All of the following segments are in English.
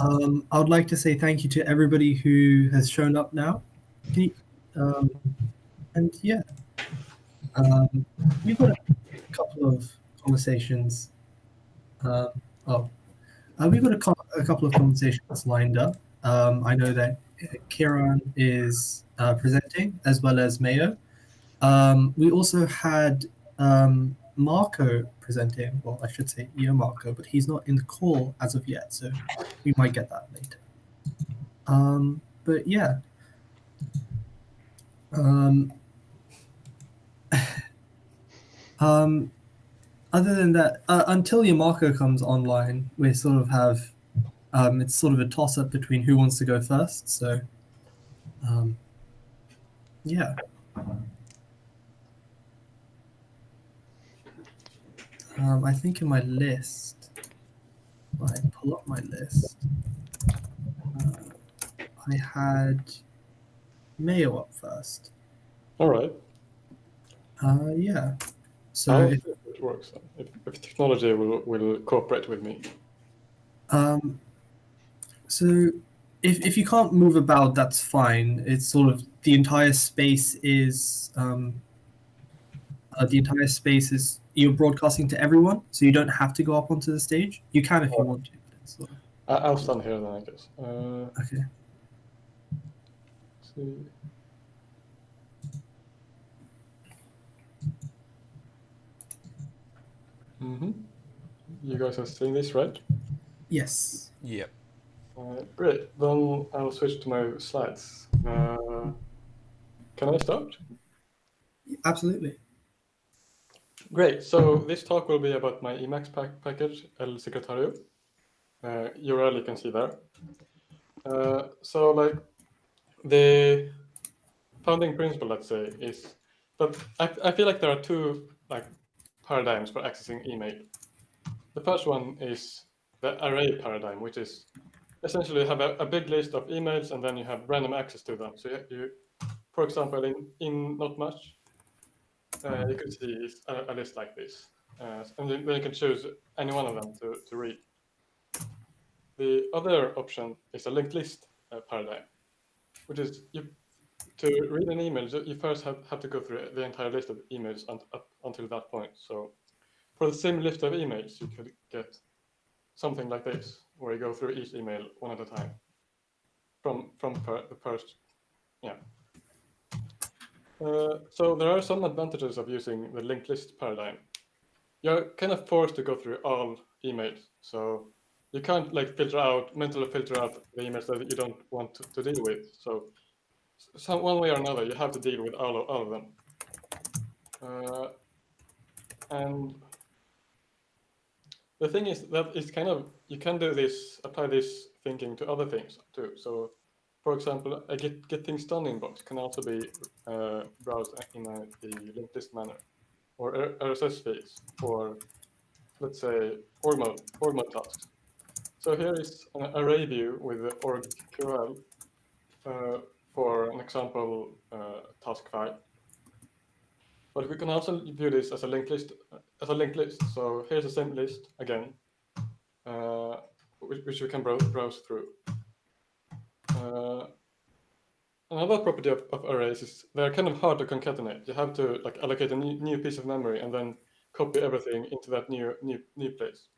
I would like to say thank you to everybody who has shown up now. And yeah, we've got a couple of conversations. We've got a couple of conversations lined up. I know that Kiran is presenting as well as Mayo. We also had Marco presenting. Well, I should say Marco, but he's not in the call as of yet, so we might get that later. But yeah. Other than that, until Marco comes online, we sort of have it's sort of a toss-up between who wants to go first. So, yeah. I think in my list, when I pull up my list, I had Mayo up first. All right. Yeah. So if it works, if technology will cooperate with me. So if you can't move about, that's fine. It's sort of the entire space is you're broadcasting to everyone, so you don't have to go up onto the stage. You can if you want to. But it's sort of... I'll stand here then, I guess. Okay. Let's see. You guys have seen this, right? Yes. Yep. Great. Then I'll switch to my slides. Can I start? Absolutely. Great. So this talk will be about my Emacs package, El Secretario. URL you can see there. So like the founding principle, let's say, is that I feel like there are two like paradigms for accessing email. The first one is the array paradigm, which is essentially you have a big list of emails and then you have random access to them. So you for example, in Not Much, you could see a list like this. And then you can choose any one of them to read. The other option is a linked list paradigm, which is to read an email, you first have to go through the entire list of emails up until that point. So for the same list of emails, you could get something like this, where you go through each email one at a time from the first, yeah. So there are some advantages of using the linked list paradigm. You're kind of forced to go through all emails, so you can't like mentally filter out the emails that you don't want to deal with. So one way or another, you have to deal with all of them. And the thing is that it's kind of, you can apply this thinking to other things too. So for example, a get things done inbox can also be browsed in the linked list manner, or RSS feeds for, let's say, org mode tasks. So here is an array view with the org.ql for an example task file. But we can also view this as a linked list. So here's the same list again, which we can browse through. Another property of arrays is they're kind of hard to concatenate. You have to like allocate a new piece of memory and then copy everything into that new place.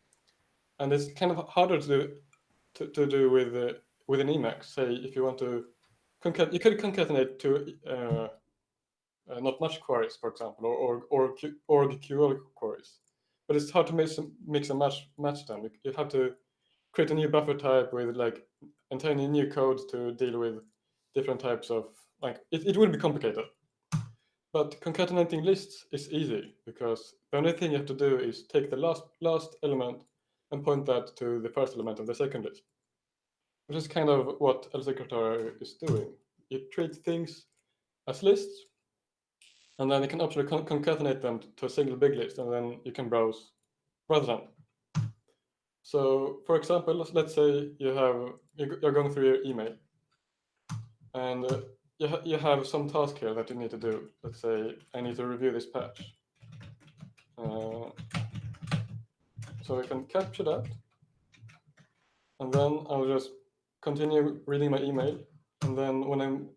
And it's kind of harder to do with an Emacs. Say if you want to you could concatenate to not much queries, for example, or QL queries, but it's hard to mix and match them. You have to create a new buffer type with like entirely new code to deal with different types of it would be complicated. But concatenating lists is easy because the only thing you have to do is take the last element and point that to the first element of the second list, which is kind of what El Secretario is doing. You treat things as lists, and then you can actually concatenate them to a single big list, and then you can browse rather than. So, for example, let's say you're going through your email, and you have some task here that you need to do. Let's say I need to review this patch. So we can capture that, and then I'll just continue reading my email, and then when I'm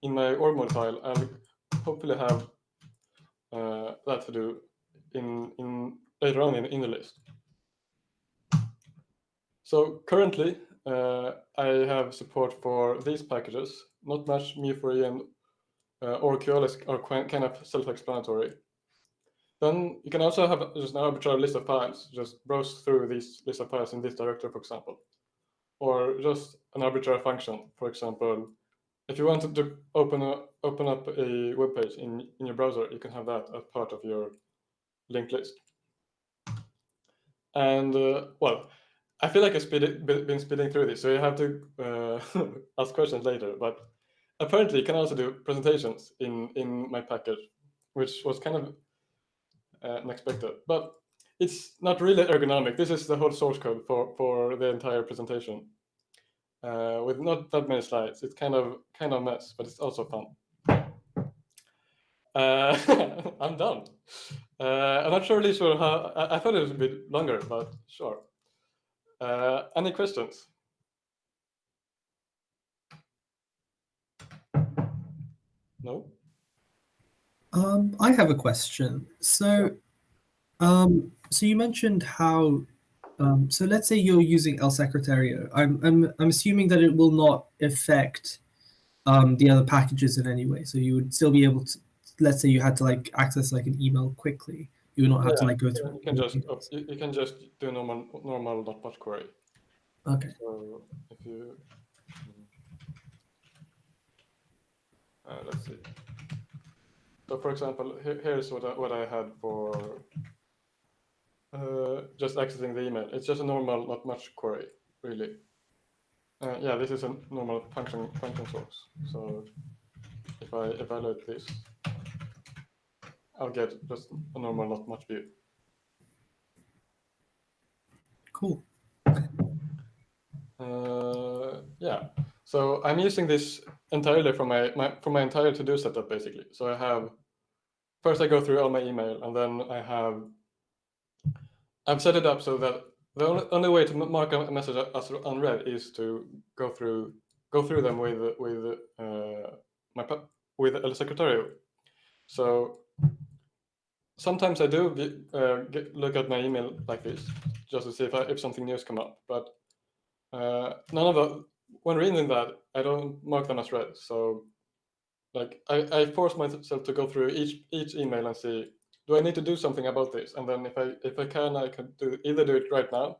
in my org mode file, I'll hopefully have that to do in later on in the list. So currently, I have support for these packages. Not much mu4e and ORQL are kind of self-explanatory. Then you can also have just an arbitrary list of files. Just browse through this list of files in this directory, for example. Or just an arbitrary function. For example, if you wanted to open up a web page in your browser, you can have that as part of your linked list. And well, I feel like I've been speeding through this, so you have to ask questions later. But apparently, you can also do presentations in my package, which was kind of unexpected. But it's not really ergonomic. This is the whole source code for the entire presentation, with not that many slides. It's kind of a mess, but it's also fun. I'm done. I'm not sure really sure how. I thought it was a bit longer, but sure. Any questions? No? I have a question. So, so you mentioned how, so let's say you're using El Secretario. I'm assuming that it will not affect the other packages in any way. So you would still be able to, let's say you had to like access like an email quickly. You would not have to like go through. You can just do normal not much query. Okay. So if you let's see. So for example, here's what I had for just accessing the email. It's just a normal not much query, really. Yeah, this is a normal function source. So if I load this, I'll get just a normal not much view. Cool. Yeah, so I'm using this entirely from my entire to-do setup, basically. So I have, first I go through all my email, and then I've set it up so that the only way to mark a message as unread is to go through them with El Secretario. So sometimes I do look at my email like this, just to see if something new has come up. But none of the, when reading that, I don't mark them as read. So like I force myself to go through each email and see, do I need to do something about this? And then if I can either do it right now,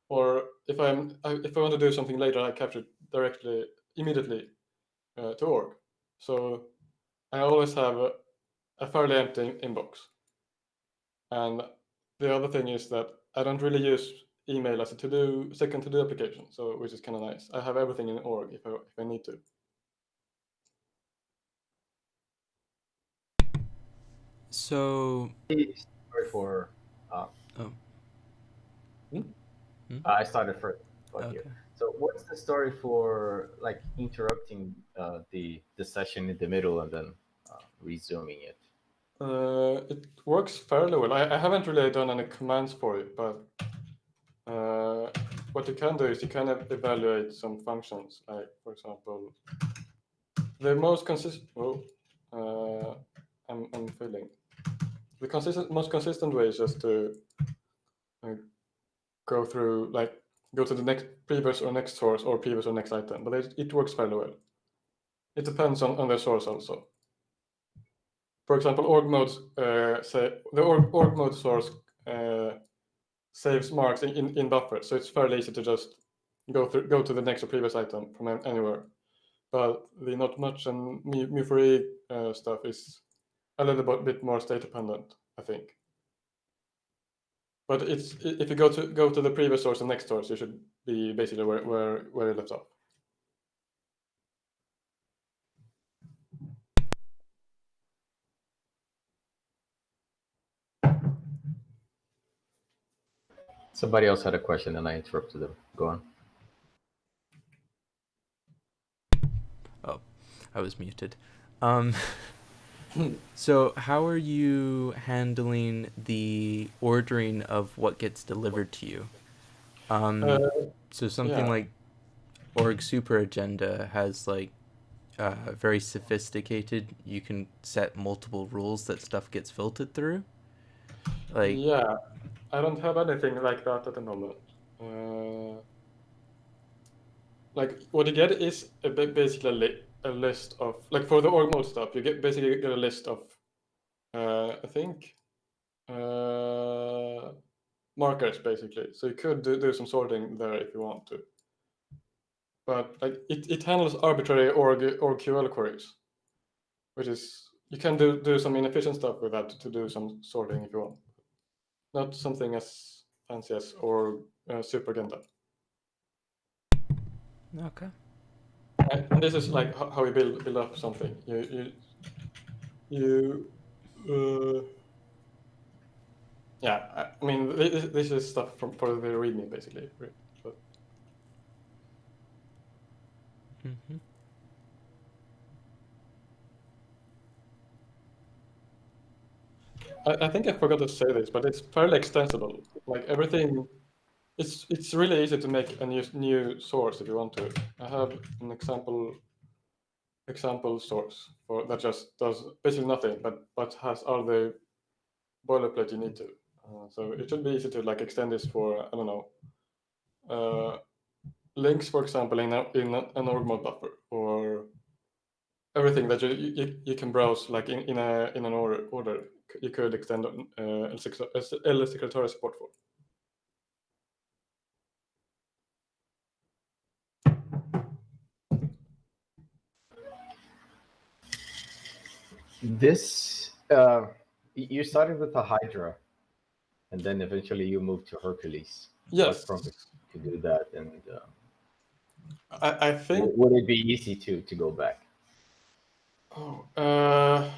or if I want to do something later, I capture it directly immediately to org. So I always have a fairly empty inbox. And the other thing is that I don't really use email as a second to-do application, so which is kind of nice. I have everything in org if I need to. So Sorry for. I started first. Okay. You. So what's the story for like interrupting the session in the middle and then resuming it? It works fairly well. I haven't really done any commands for it, but what you can do is you can evaluate some functions, like for example, the most consistent. I'm failing. The most consistent way is just to go through, like, go to the next previous or next source or previous or next item, but it works fairly well. It depends on the source also. For example, org modes say the org mode source saves marks in buffer, so it's fairly easy to just go to the next or previous item from anywhere. But the not much and mu4e stuff is a little bit more state dependent, I think. But it's, if you go to the previous source and next source, you should be basically where you left off. Somebody else had a question and I interrupted them. Go on. Oh, I was muted. So how are you handling the ordering of what gets delivered to you? So something like org super agenda has like very sophisticated. You can set multiple rules that stuff gets filtered through. Like yeah, I don't have anything like that at the moment. Like what you get is basically a list of, like for the org mode stuff, you basically get a list of I think markers basically. So you could do some sorting there if you want to. But like it handles arbitrary org QL queries, which is, you can do some inefficient stuff with that to do some sorting if you want. Not something as fancy as org super agenda. okay. And this is like how you build up something. Yeah, I mean, this is stuff for the README basically. But Mm-hmm. I think I forgot to say this, but it's fairly extensible. Like everything, it's really easy to make a new source if you want to. I have an example source for that just does basically nothing, but has all the boilerplate you need to. So it should be easy to like extend this for, I don't know, links, for example, in an org mode buffer, or everything that you can browse like in an order. You could extend El Secretario support for. This you started with a Hydra, and then eventually you moved to Hercules. Yes. What prompted you to do that? And I think, would it be easy to go back? oh,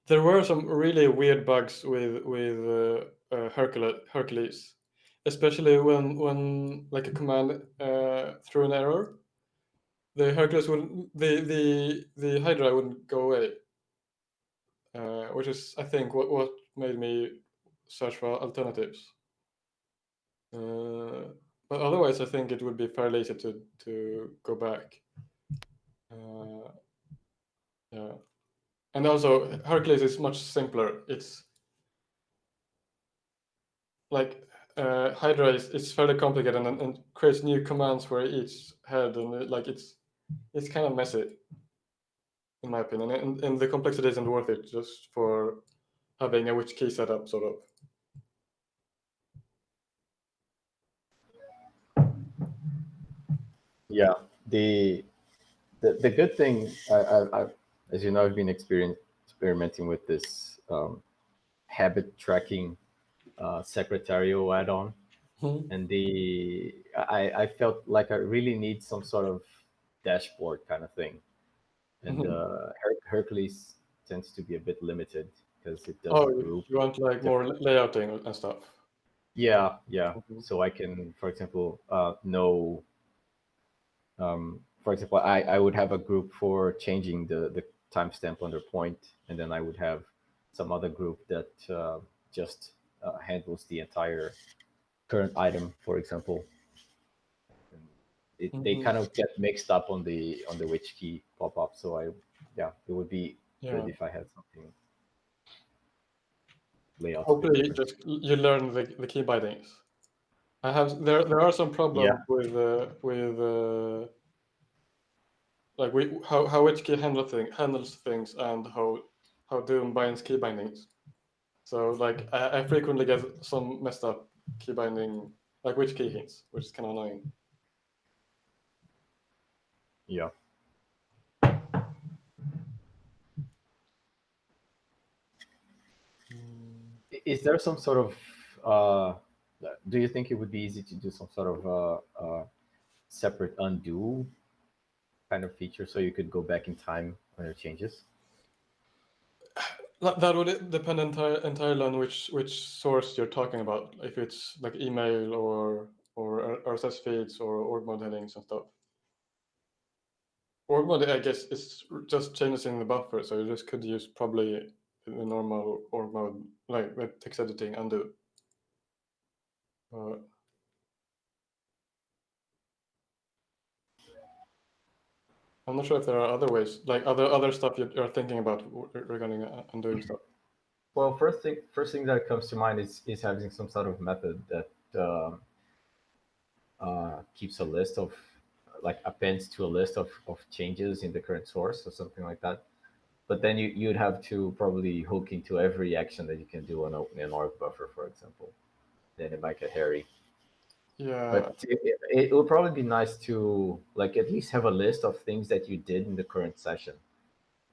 there were some really weird bugs with Hercules, especially when like a command threw an error. The Hercules wouldn't, the Hydra wouldn't go away, which is, I think, what made me search for alternatives. But otherwise, I think it would be fairly easy to go back. Yeah, and also Hercules is much simpler. It's like Hydra is fairly complicated and creates new commands for each head, and like it's kind of messy, in my opinion, and the complexity isn't worth it just for having a which key setup, sort of. Yeah, the good thing, I as you know, I've been experimenting with this habit tracking Secretario add-on, and I felt like I really need some sort of dashboard kind of thing, and Hercules tends to be a bit limited because it doesn't group. You want like more layouting and stuff. Yeah. So I can, for example, know. For example, I would have a group for changing the timestamp under point, and then I would have some other group that just handles the entire current item, for example. They kind of get mixed up on the which key pop up. So it would be good if I had something layout. Hopefully, you learn the key bindings. There are some problems with like how which key handles things, and how Doom binds key bindings. So like I frequently get some messed up key binding, like which key hints, which is kind of annoying. Yeah. Is there some sort of do you think it would be easy to do some sort of separate undo kind of feature so you could go back in time on your changes? That would depend entirely on which source you're talking about. If it's like email or RSS feeds or org mode headings and stuff. Org mode, I guess, is just changes in the buffer, so you just could use probably the normal org mode, like the text editing undo. I'm not sure if there are other ways, like other stuff you're thinking about regarding undoing stuff. Well, first thing that comes to mind is having some sort of method that keeps a list of, like, appends to a list of changes in the current source or something like that. But then you'd have to probably hook into every action that you can do on an org buffer, for example. Then it might get hairy. Yeah. But it would probably be nice to, like, at least have a list of things that you did in the current session,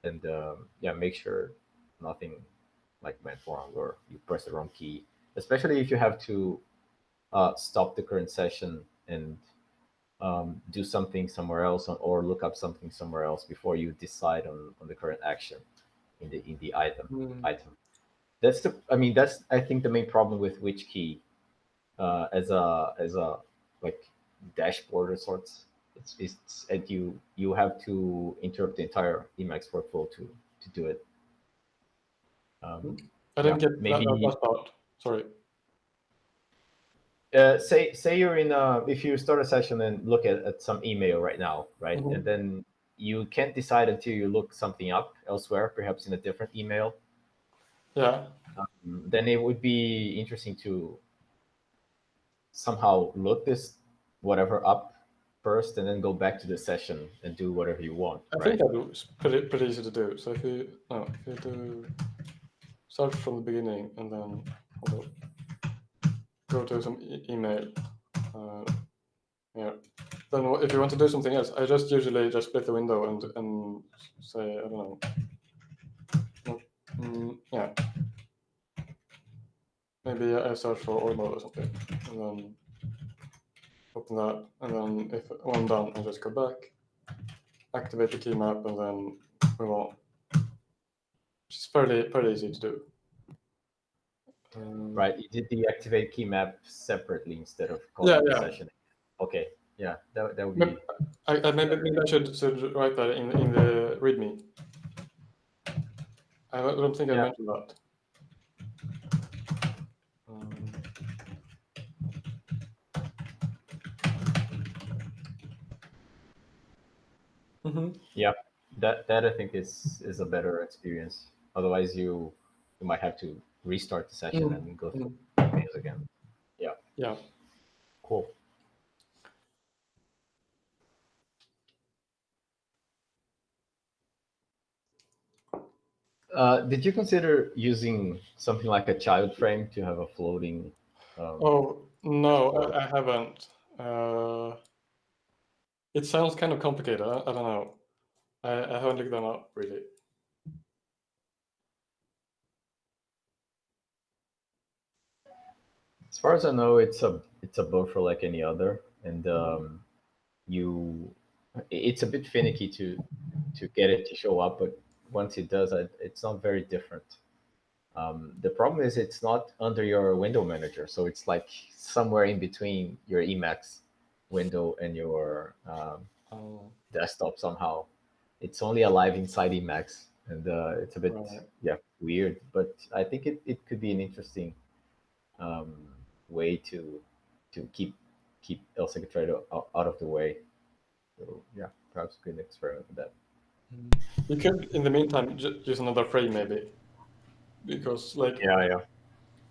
and make sure nothing like went wrong or you pressed the wrong key. Especially if you have to stop the current session and do something somewhere else, or look up something somewhere else before you decide on the current action in the item. That's I think the main problem with which key as a like dashboard of sorts. It's and you have to interrupt the entire Emacs workflow to do it. I didn't get maybe that last part. Sorry. Say you're in if you start a session and look at some email right now, right? Mhm. And then you can't decide until you look something up elsewhere, perhaps in a different email. Yeah. Then it would be interesting to somehow look this whatever up first and then go back to the session and do whatever you want. I think that was pretty easy to do. So if you do start from the beginning and then go to some email, yeah. Then if you want to do something else, I usually just split the window and say, I don't know, yeah, maybe I search for org mode or something, and then open that, and then if when I'm done, I just go back, activate the key map, and then move on. Which is pretty easy to do. Right, you did the activate key map separately instead of calling the session. Okay, yeah, that would be. Maybe I should write that in the README. I don't think I mentioned that. Yeah, that I think is a better experience. Otherwise, you might have to restart the session and go through emails again. Yeah. Yeah. Cool. Did you consider using something like a child frame to have a floating? Oh no, I haven't. It sounds kind of complicated. I don't know. I haven't looked them up really. As far as I know, it's a buffer like any other, and it's a bit finicky to get it to show up, but once it does, it's not very different. The problem is it's not under your window manager, so it's like somewhere in between your Emacs window and your desktop somehow. It's only alive inside Emacs, and it's a bit weird, but I think it could be an interesting way to keep El Secretario out of the way. So yeah, perhaps we could experiment with that. You could, in the meantime, use another frame maybe, because like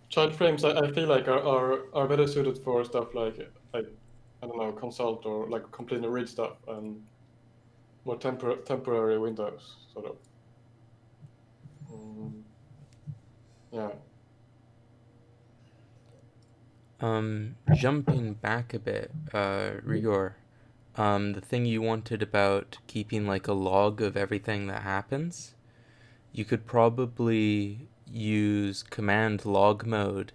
child frames, I feel like are better suited for stuff like I don't know, consult or like completely read stuff and more temporary windows sort of. Yeah. Jumping back a bit, Rigor, the thing you wanted about keeping like a log of everything that happens, you could probably use command log mode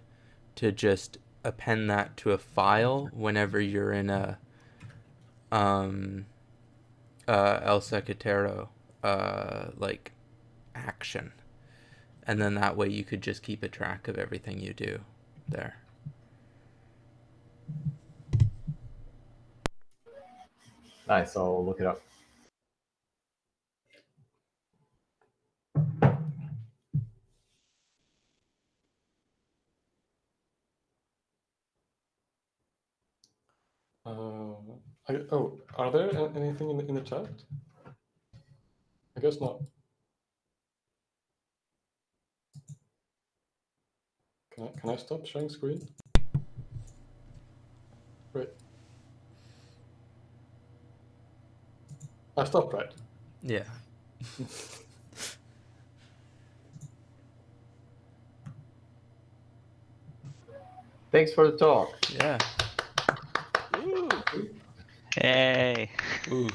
to just append that to a file whenever you're in a El Secretario like action, and then that way you could just keep a track of everything you do there. Nice, I'll look it up. Are there anything in the chat? I guess not. Can I stop sharing screen? Wait. I stopped, right? Yeah. Thanks for the talk. Yeah. Woo! Hey. Ooh.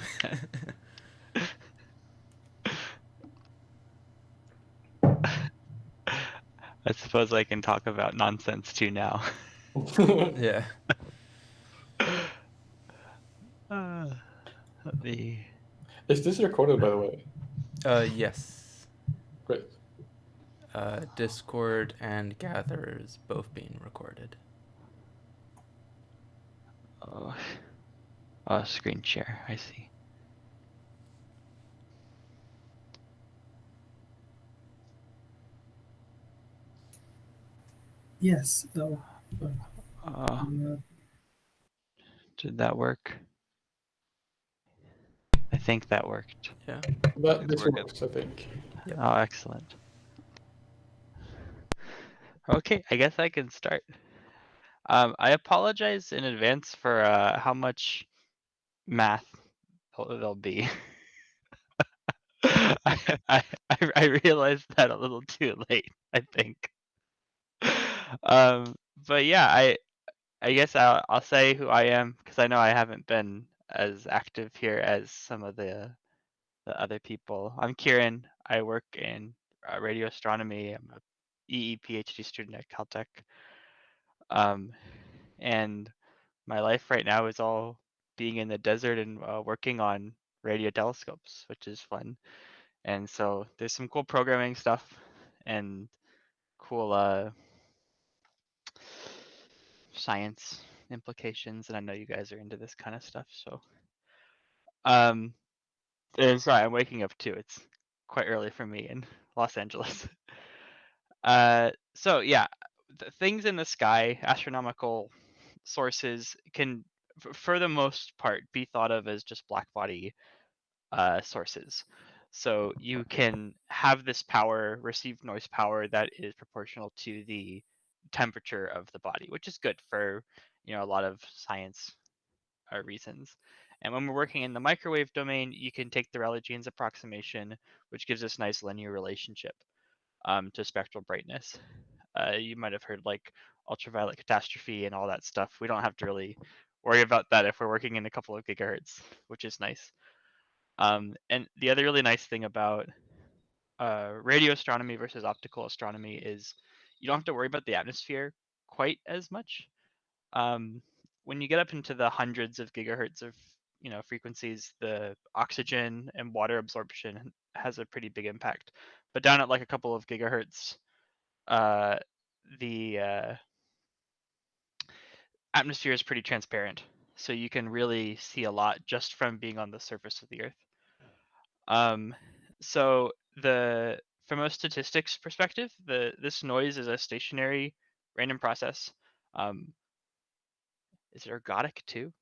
I suppose I can talk about nonsense too now. Yeah. Let me... Is this recorded, by the way? Yes. Great. Discord and Gatherers both being recorded. Oh, screen share. I see. Yes. Did that work? I think that worked. Yeah. This We're good. works, I think. Yep. Oh, excellent. Okay, I guess I can start. I apologize in advance for how much math there'll be. I realized that a little too late, I think. But yeah, I guess I'll say who I am because I know I haven't been as active here as some of the other people. I'm Kiran. I work in radio astronomy. I'm a EE PhD student at Caltech. And my life right now is all being in the desert and working on radio telescopes, which is fun. And so there's some cool programming stuff and cool science implications, and I know you guys are into this kind of stuff. So, and sorry, I'm waking up too. It's quite early for me in Los Angeles. So yeah, the things in the sky, astronomical sources, can, for the most part, be thought of as just black body sources. So you can have this power, receive noise power that is proportional to the temperature of the body, which is good for a lot of science reasons. And when we're working in the microwave domain, you can take the Rayleigh-Jeans approximation, which gives us nice linear relationship to spectral brightness. You might have heard like ultraviolet catastrophe and all that stuff. We don't have to really worry about that if we're working in a couple of gigahertz, which is nice. And the other really nice thing about radio astronomy versus optical astronomy is you don't have to worry about the atmosphere quite as much. When you get up into the hundreds of gigahertz of frequencies, the oxygen and water absorption has a pretty big impact. But down at like a couple of gigahertz, the atmosphere is pretty transparent, so you can really see a lot just from being on the surface of the Earth. So from a statistics perspective, this noise is a stationary random process. Is it ergodic too?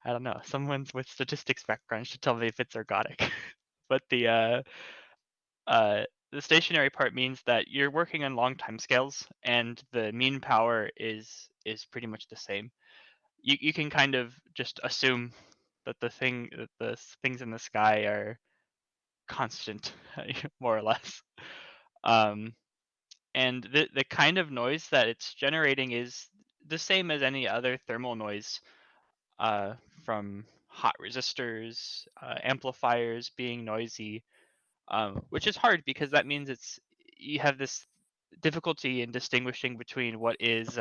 I don't know. Someone with statistics background should tell me if it's ergodic. But the stationary part means that you're working on long time scales, and the mean power is pretty much the same. You can kind of just assume that the things in the sky are constant, more or less. And the kind of noise that it's generating is the same as any other thermal noise from hot resistors, amplifiers being noisy, which is hard because that means you have this difficulty in distinguishing between what is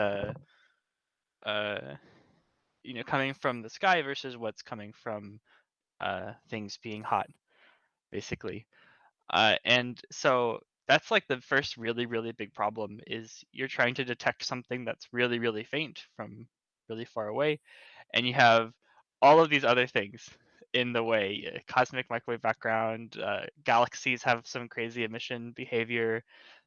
coming from the sky versus what's coming from things being hot, basically. And so that's like the first really, really big problem is you're trying to detect something that's really, really faint from really far away. And you have all of these other things in the way. Cosmic microwave background, galaxies have some crazy emission behavior.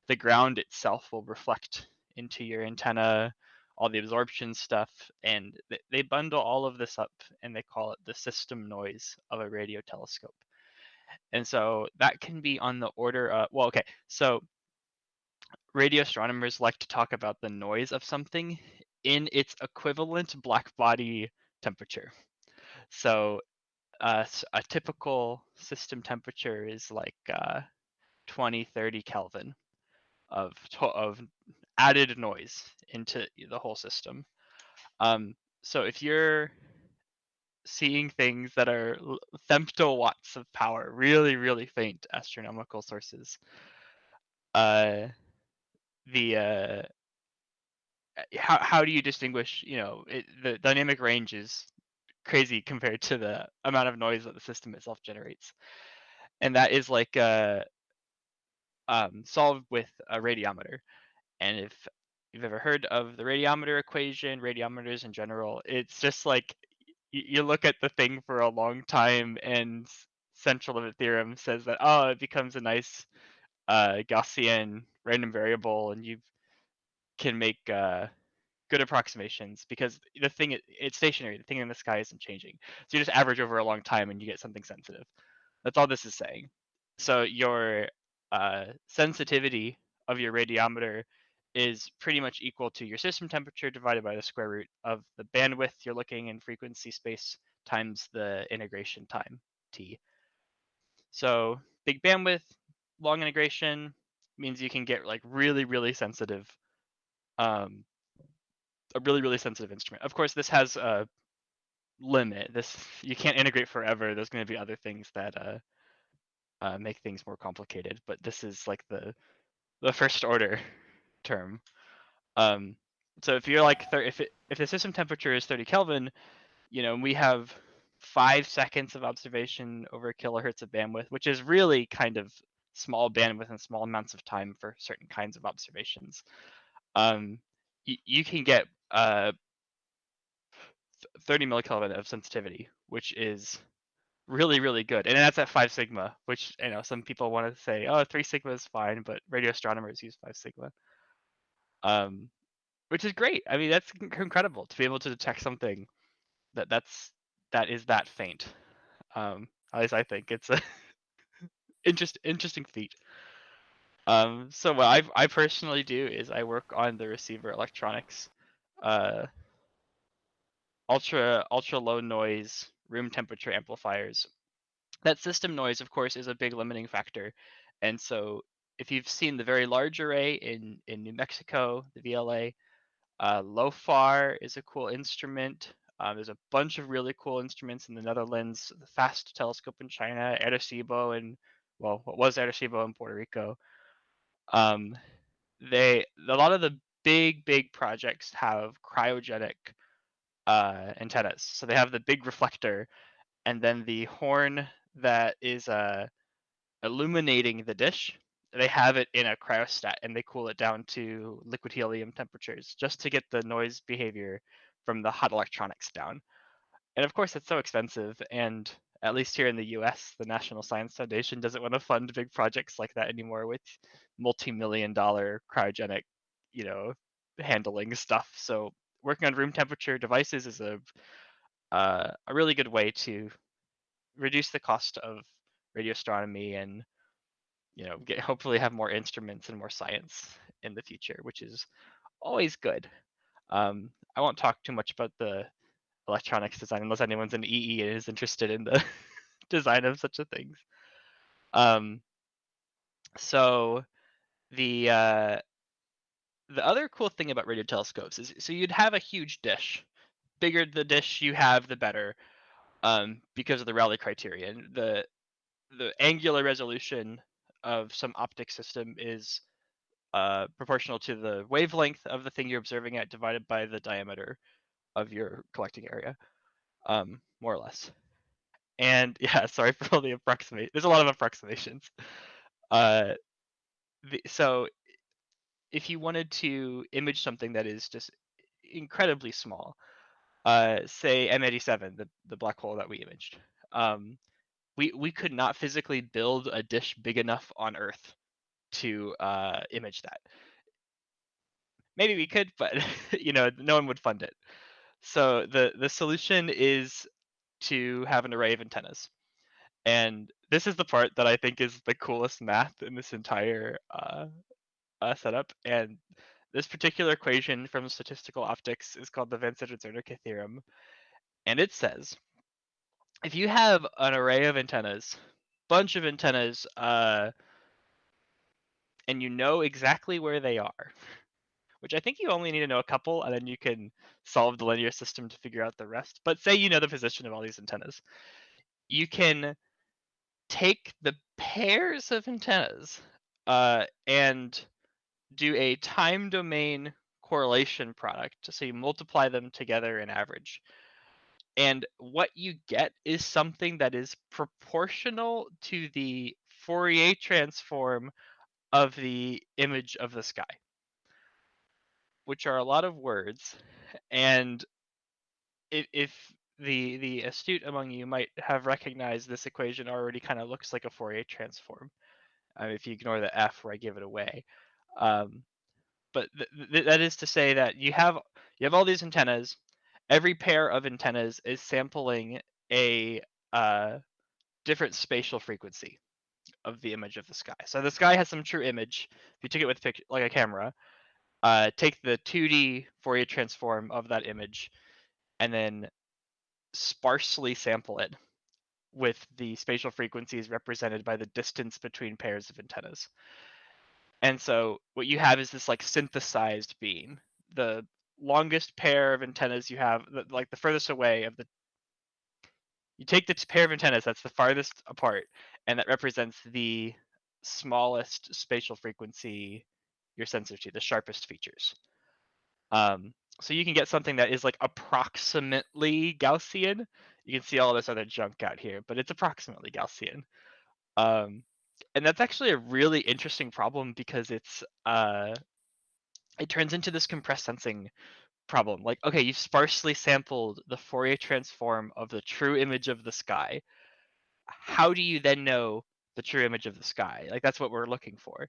The ground itself will reflect into your antenna, all the absorption stuff. And they bundle all of this up and they call it the system noise of a radio telescope. And so that can be on the order of, well, okay, so radio astronomers like to talk about the noise of something in its equivalent black body temperature. So a typical system temperature is like 20, 30 Kelvin of added noise into the whole system. So if you're seeing things that are femtowatts of power, really, really faint astronomical sources, how do you distinguish? The dynamic range is crazy compared to the amount of noise that the system itself generates, and that is like solved with a radiometer. And if you've ever heard of the radiometer equation, radiometers in general, it's just like you look at the thing for a long time, and central limit theorem says that it becomes a nice Gaussian random variable, and you can make good approximations because the thing it's stationary. The thing in the sky isn't changing, so you just average over a long time and you get something sensitive. That's all this is saying. So your sensitivity of your radiometer is pretty much equal to your system temperature divided by the square root of the bandwidth you're looking in frequency space times the integration time, t. So big bandwidth, long integration means you can get like really, really sensitive, a really, really sensitive instrument. Of course, this has a limit. You can't integrate forever. There's going to be other things that make things more complicated, but this is like the first order term. So if you're like if the system temperature is 30 Kelvin, we have 5 seconds of observation over kilohertz of bandwidth, which is really kind of small bandwidth and small amounts of time for certain kinds of observations. You can get 30 millikelvin of sensitivity, which is really, really good. And that's at 5 sigma, which some people want to say, 3 sigma is fine, but radio astronomers use 5 sigma. Which is great. I mean, that's incredible to be able to detect something that is that faint. At least I think it's a interesting feat. So what I personally do is I work on the receiver electronics, ultra low noise room temperature amplifiers. That system noise, of course, is a big limiting factor, and so if you've seen the very large array in New Mexico, the VLA, LOFAR is a cool instrument. There's a bunch of really cool instruments in the Netherlands, the FAST telescope in China, Arecibo and what was Arecibo in Puerto Rico. A lot of the big projects have cryogenic antennas. So they have the big reflector, and then the horn that is illuminating the dish, they have it in a cryostat and they cool it down to liquid helium temperatures just to get the noise behavior from the hot electronics down. And of course, it's so expensive. And at least here in the US, the National Science Foundation doesn't want to fund big projects like that anymore with multi-million-dollar cryogenic, handling stuff. So working on room temperature devices is a really good way to reduce the cost of radio astronomy and hopefully have more instruments and more science in the future, which is always good. I won't talk too much about the electronics design unless anyone's in EE and is interested in the design of such a things. So the other cool thing about radio telescopes is so you'd have a huge dish. Bigger the dish you have, the better, because of the Rayleigh criterion. The angular resolution of some optic system is proportional to the wavelength of the thing you're observing at divided by the diameter of your collecting area, more or less. And yeah, sorry for all the approximate. There's a lot of approximations. So if you wanted to image something that is just incredibly small, say M87, the black hole that we imaged, we could not physically build a dish big enough on Earth to image that. Maybe we could, but no one would fund it. So the solution is to have an array of antennas. And this is the part that I think is the coolest math in this entire setup. And this particular equation from statistical optics is called the Vincent-Zernike theorem. And it says, if you have an array of antennas, bunch of antennas, and you know exactly where they are, which I think you only need to know a couple, and then you can solve the linear system to figure out the rest. But say you know the position of all these antennas. You can take the pairs of antennas and do a time domain correlation product. So you multiply them together and average. And what you get is something that is proportional to the Fourier transform of the image of the sky, which are a lot of words. And if the astute among you might have recognized this equation already kind of looks like a Fourier transform, if you ignore the F where I give it away. But that is to say that you have all these antennas. Every pair of antennas is sampling a different spatial frequency of the image of the sky. So the sky has some true image. If you took it with like a camera, take the 2D Fourier transform of that image, and then sparsely sample it with the spatial frequencies represented by the distance between pairs of antennas. And so what you have is this like synthesized beam. The longest pair of antennas you have, like the furthest away of the, you take the pair of antennas that's the farthest apart, and that represents the smallest spatial frequency you're sensitive to, the sharpest features. So you can get something that is like approximately Gaussian. You can see all this other junk out here, but it's approximately Gaussian. And that's actually a really interesting problem because it's it turns into this compressed sensing problem. Like, okay, you've sparsely sampled the Fourier transform of the true image of the sky. How do you then know the true image of the sky? Like, that's what we're looking for.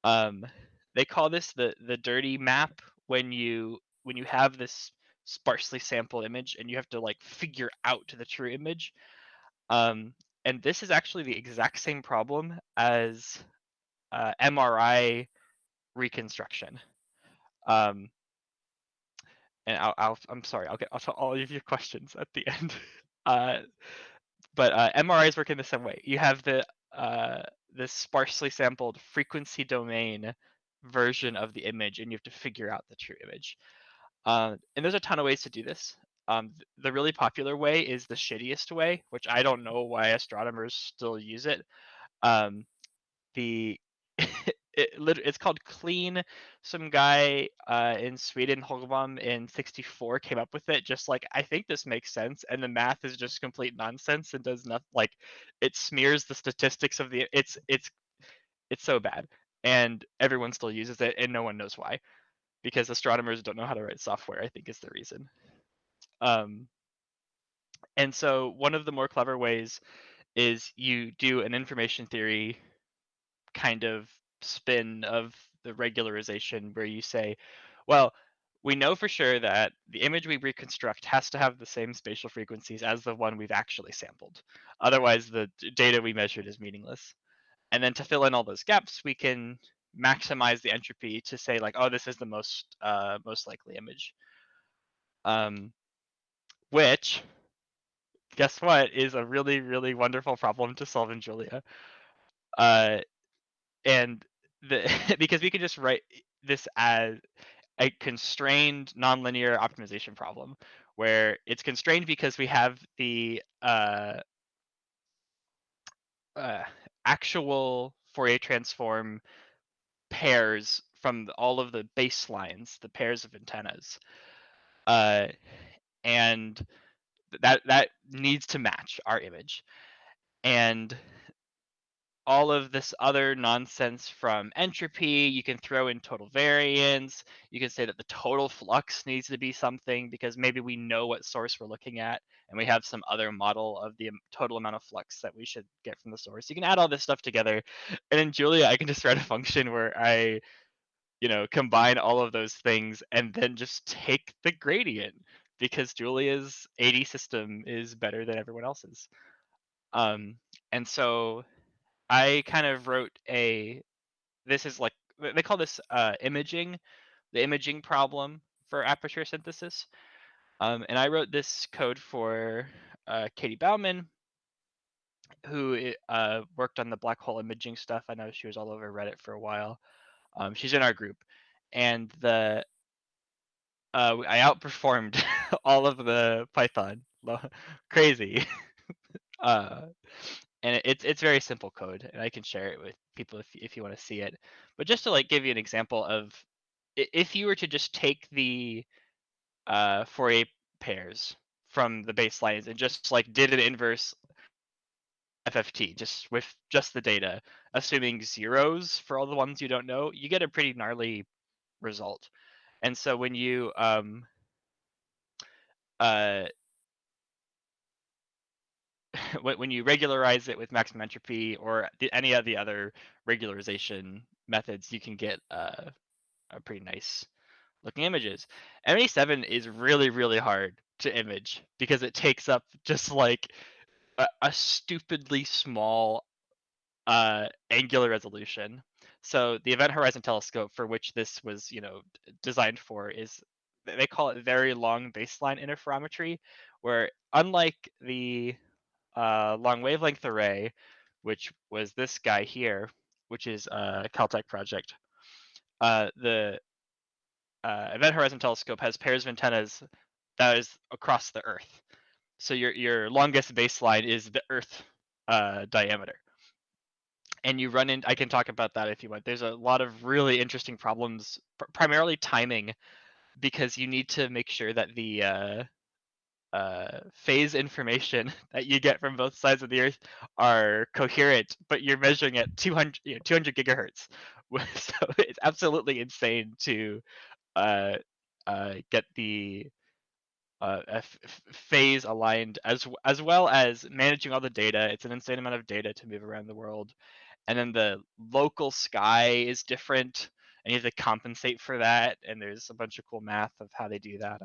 They call this the dirty map when you have this sparsely sampled image and you have to like figure out the true image. And this is actually the exact same problem as MRI reconstruction. And I'm sorry, I'll to all of your questions at the end. But MRIs work in the same way. You have the this sparsely sampled frequency domain version of the image, and you have to figure out the true image. And there's a ton of ways to do this. The really popular way is the shittiest way, which I don't know why astronomers still use it. It's called clean. Some guy in Sweden, Hogvam, in '64 came up with it. Just like, I think this makes sense, and the math is just complete nonsense and does not like, it smears the statistics of the. It's so bad, and everyone still uses it, and no one knows why, because astronomers don't know how to write software, I think is the reason. And so one of the more clever ways is you do an information theory kind of spin of the regularization where you say, well, we know for sure that the image we reconstruct has to have the same spatial frequencies as the one we've actually sampled. Otherwise, the data we measured is meaningless. And then to fill in all those gaps, we can maximize the entropy to say like, oh, this is the most likely image. Which, guess what, is a really, really wonderful problem to solve in Julia. And because we can just write this as a constrained nonlinear optimization problem, where it's constrained because we have the actual Fourier transform pairs from all of the baselines, the pairs of antennas, and that needs to match our image. And all of this other nonsense from entropy, you can throw in total variance. You can say that the total flux needs to be something because maybe we know what source we're looking at and we have some other model of the total amount of flux that we should get from the source. You can add all this stuff together, and in Julia I can just write a function where I combine all of those things and then just take the gradient because Julia's AD system is better than everyone else's. And so I kind of wrote this is like, they call this imaging, the imaging problem for aperture synthesis. And I wrote this code for Katie Bauman, who worked on the black hole imaging stuff. I know she was all over Reddit for a while. She's in our group, and I outperformed all of the Python. Crazy. And it's very simple code, and I can share it with people if you want to see it. But just to like give you an example of if you were to just take the Fourier pairs from the baselines and just like did an inverse FFT just with just the data, assuming zeros for all the ones you don't know, you get a pretty gnarly result. And so when you when you regularize it with maximum entropy or any of the other regularization methods, you can get a pretty nice looking images. MA7 is really, really hard to image because it takes up just like a stupidly small angular resolution. So the Event Horizon Telescope, for which this was, designed for, they call it very long baseline interferometry, where unlike the long wavelength array, which was this guy here, which is a Caltech project, the Event Horizon Telescope has pairs of antennas that is across the Earth. So your longest baseline is the Earth diameter. And you run in, I can talk about that if you want. There's a lot of really interesting problems, primarily timing, because you need to make sure that the phase information that you get from both sides of the Earth are coherent, but you're measuring at 200 gigahertz. So it's absolutely insane to get the phase aligned, as well as managing all the data. It's an insane amount of data to move around the world. And then the local sky is different, and you have to compensate for that. And there's a bunch of cool math of how they do that.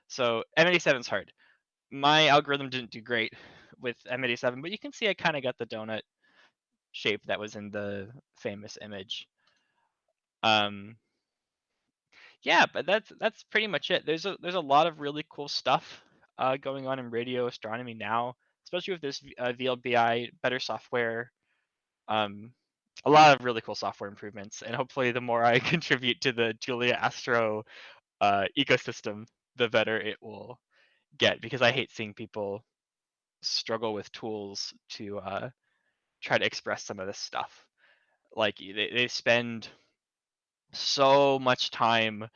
So M87 is hard. My algorithm didn't do great with M87, but you can see I kind of got the donut shape that was in the famous image. Yeah, but that's pretty much it. There's a lot of really cool stuff going on in radio astronomy now, especially with this VLBI, better software. A lot of really cool software improvements, and hopefully the more I contribute to the Julia Astro ecosystem, the better it will get, because I hate seeing people struggle with tools to try to express some of this stuff. Like they spend so much time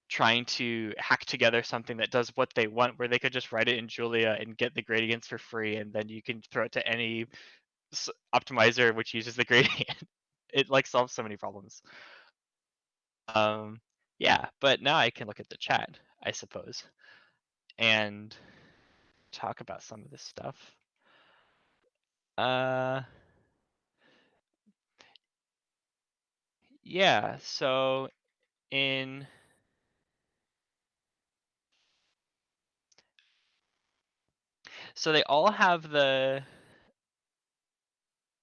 trying to hack together something that does what they want, where they could just write it in Julia and get the gradients for free, and then you can throw it to any optimizer which uses the gradient. It like solves so many problems. Yeah, but now I can look at the chat, I suppose, and talk about some of this stuff. Yeah, so they all have the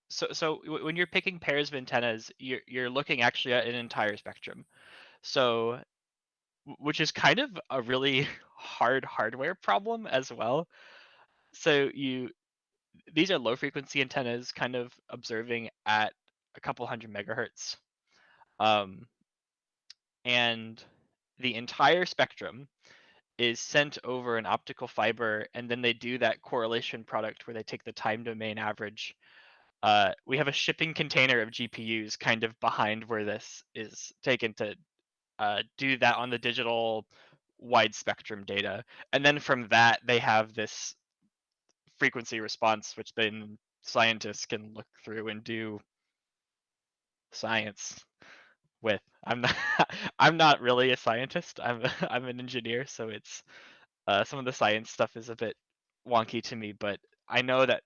so when you're picking pairs of antennas, you're looking actually at an entire spectrum. So which is kind of a really hard hardware problem as well. So these are low frequency antennas kind of observing at a couple hundred megahertz. And the entire spectrum is sent over an optical fiber, and then they do that correlation product where they take the time domain average. We have a shipping container of GPUs kind of behind where this is taken to do that on the digital wide spectrum data. And then from that, they have this frequency response, which then scientists can look through and do science with. I'm not really a scientist. I'm an engineer, so it's some of the science stuff is a bit wonky to me, but I know that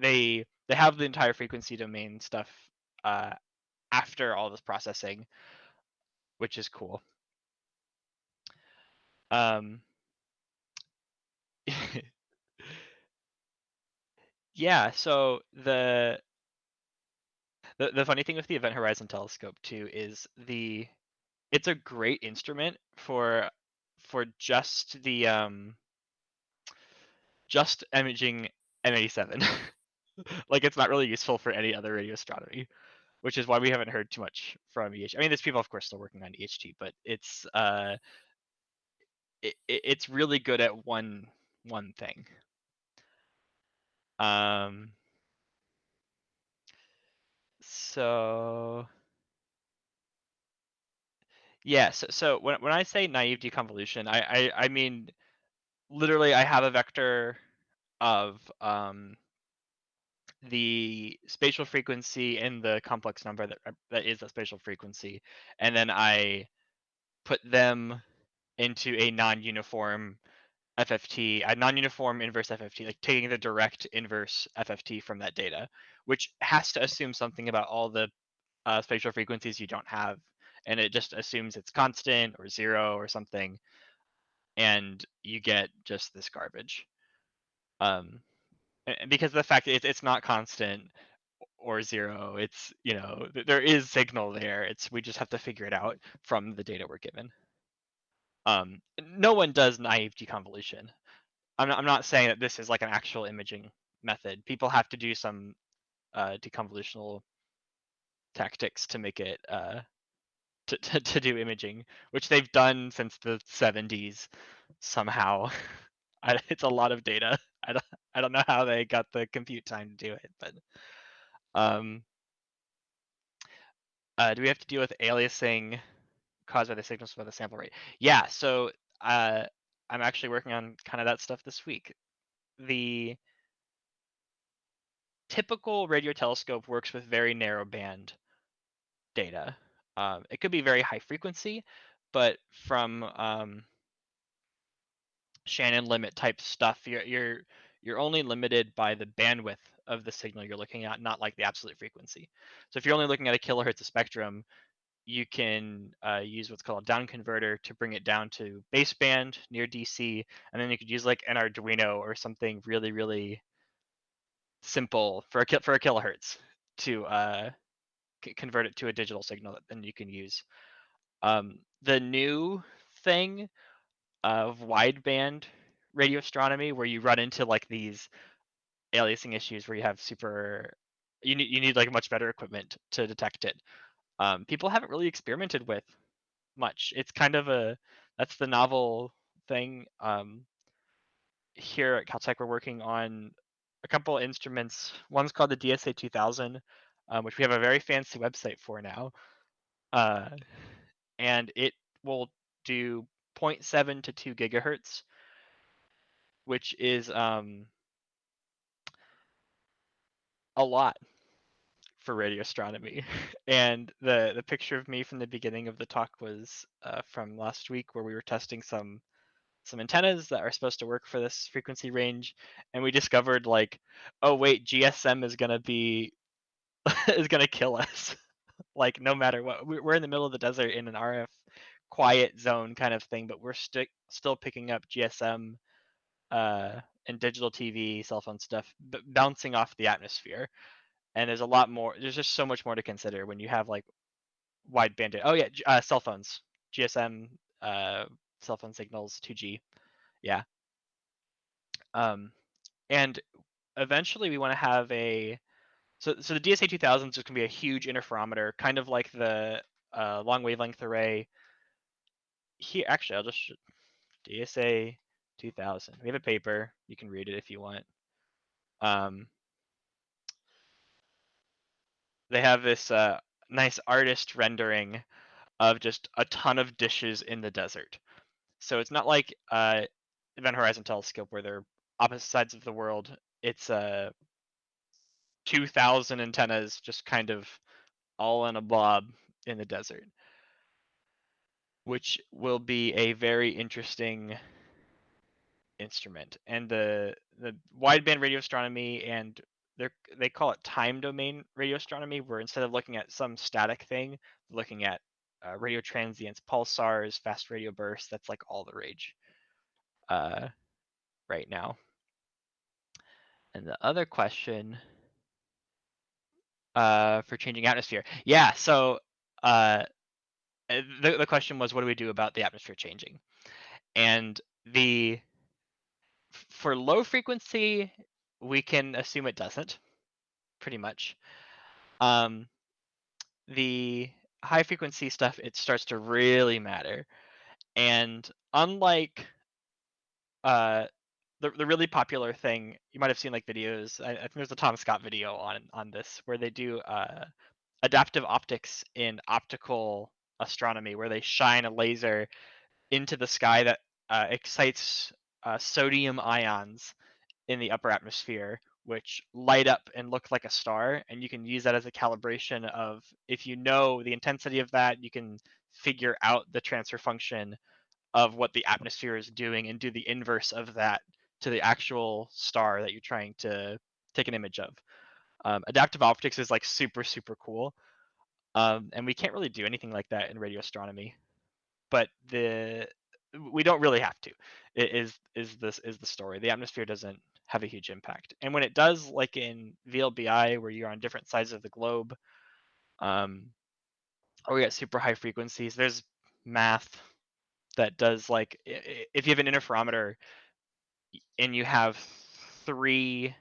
they have the entire frequency domain stuff after all this processing, which is cool. Yeah, so the funny thing with the Event Horizon Telescope too is it's a great instrument for just the just imaging M87. Like it's not really useful for any other radio astronomy, which is why we haven't heard too much from EHT. I mean, there's people of course still working on EHT, but it's it's really good at one thing. So yeah, so when I say naive deconvolution, I mean literally I have a vector of the spatial frequency and the complex number that is the spatial frequency, and then I put them into a non-uniform FFT, a non-uniform inverse FFT, like taking the direct inverse FFT from that data, which has to assume something about all the spatial frequencies you don't have, and it just assumes it's constant or 0 or something, and you get just this garbage. Because of the fact that it's not constant or 0, it's, you know, there is signal there. We just have to figure it out from the data we're given. No one does naive deconvolution. I'm not saying that this is like an actual imaging method. People have to do some deconvolutional tactics to make it to do imaging, which they've done since the 70s somehow. It's a lot of data. I don't know how they got the compute time to do it, but do we have to deal with aliasing caused by the signals by the sample rate? Yeah, so I'm actually working on kind of that stuff this week. The typical radio telescope works with very narrow band data. It could be very high frequency, but from Shannon limit type stuff, you're only limited by the bandwidth of the signal you're looking at, not like the absolute frequency. So if you're only looking at a kilohertz of spectrum, you can use what's called a down converter to bring it down to baseband near DC, and then you could use like an Arduino or something really, really simple for a kilohertz to convert it to a digital signal that then you can use. The new thing of wideband radio astronomy, where you run into like these aliasing issues where you have you need like much better equipment to detect it. People haven't really experimented with much. It's kind of that's the novel thing. Here at Caltech, we're working on a couple instruments. One's called the DSA 2000, which we have a very fancy website for now. And it will do 0.7 to 2 gigahertz, which is a lot for radio astronomy. And the picture of me from the beginning of the talk was from last week, where we were testing some antennas that are supposed to work for this frequency range, and we discovered like, oh wait, GSM is gonna be is gonna kill us. Like no matter what, we're in the middle of the desert in an RF quiet zone kind of thing, but we're still picking up GSM and digital TV, cell phone stuff, bouncing off the atmosphere. And there's a lot more. There's just so much more to consider when you have like wideband. Oh yeah, cell phones, GSM, cell phone signals, 2G. Yeah. And eventually we want to have so the DSA 2000 is just going to be a huge interferometer, kind of like the long wavelength array. Here, actually, I'll just DSA 2000. We have a paper. You can read it if you want. They have this nice artist rendering of just a ton of dishes in the desert. So it's not like Event Horizon Telescope where they're opposite sides of the world. It's 2,000 antennas just kind of all in a blob in the desert, which will be a very interesting instrument. And the wideband radio astronomy, and they call it time domain radio astronomy, where instead of looking at some static thing, looking at radio transients, pulsars, fast radio bursts. That's like all the rage right now. And the other question for changing atmosphere. Yeah, so the question was, what do we do about the atmosphere changing? And for low frequency, we can assume it doesn't, pretty much. The high frequency stuff, it starts to really matter. And unlike the really popular thing, you might have seen like videos. I think there's a Tom Scott video on this where they do adaptive optics in optical astronomy, where they shine a laser into the sky that excites sodium ions in the upper atmosphere, which light up and look like a star. And you can use that as a calibration of, if you know the intensity of that, you can figure out the transfer function of what the atmosphere is doing and do the inverse of that to the actual star that you're trying to take an image of. Adaptive optics is like super, super cool. And we can't really do anything like that in radio astronomy, but we don't really have to. Is the story. The atmosphere doesn't have a huge impact. And when it does, like in VLBI, where you're on different sides of the globe, or we got super high frequencies, there's math that does, like, if you have an interferometer and you have 3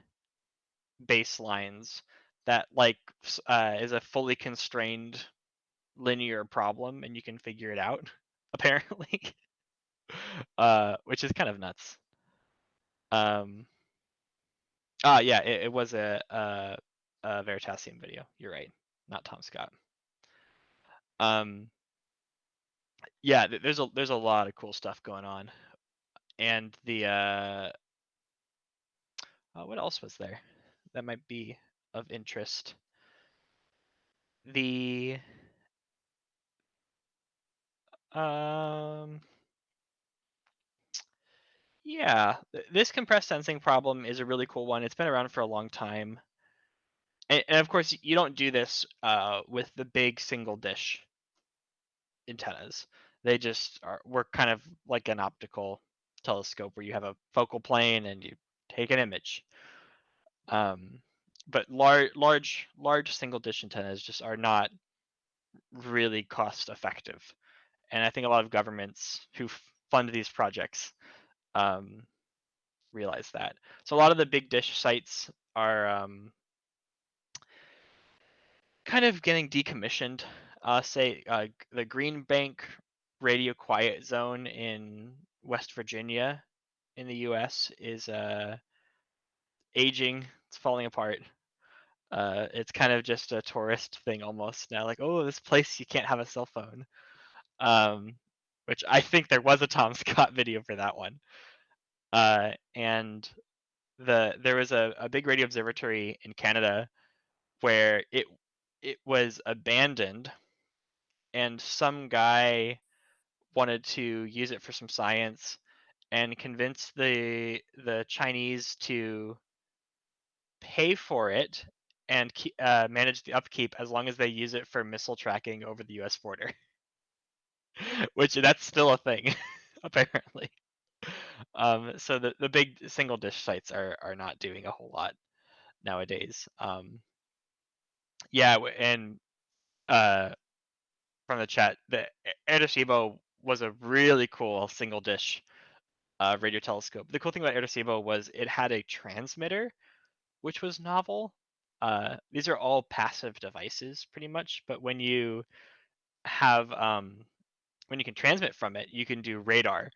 baselines, that like is a fully constrained linear problem, and you can figure it out apparently. Which is kind of nuts. Yeah, it was a Veritasium video. You're right, not Tom Scott. Yeah, there's a lot of cool stuff going on, and the what else was there that might be of interest? The yeah, this compressed sensing problem is a really cool one. It's been around for a long time. And of course, you don't do this with the big single dish antennas. They just work kind of like an optical telescope, where you have a focal plane and you take an image. But large single dish antennas just are not really cost effective. And I think a lot of governments who fund these projects realize that. So a lot of the big dish sites are kind of getting decommissioned. Say the Green Bank radio quiet zone in West Virginia in the US is aging. It's falling apart. It's kind of just a tourist thing almost now, like, oh, this place you can't have a cell phone. Which I think there was a Tom Scott video for that one. And there was a big radio observatory in Canada where it was abandoned, and some guy wanted to use it for some science and convinced the Chinese to pay for it and manage the upkeep as long as they use it for missile tracking over the US border. Which, that's still a thing, apparently. So the big single dish sites are not doing a whole lot nowadays. Yeah, and from the chat, the Arecibo was a really cool single dish radio telescope. The cool thing about Arecibo was it had a transmitter, which was novel. These are all passive devices pretty much, but when you have when you can transmit from it, you can do radar,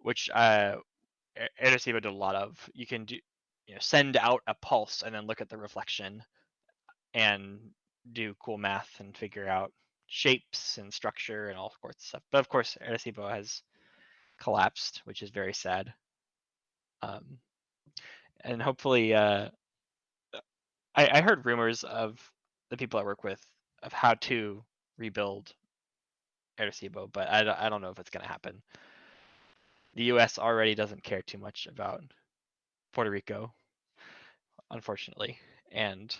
which Arecibo did a lot of. You can do, send out a pulse and then look at the reflection and do cool math and figure out shapes and structure and all sorts of stuff. But of course, Arecibo has collapsed, which is very sad. And hopefully, I heard rumors of the people I work with of how to rebuild Arecibo, but I don't know if it's going to happen. The U.S. already doesn't care too much about Puerto Rico, unfortunately, and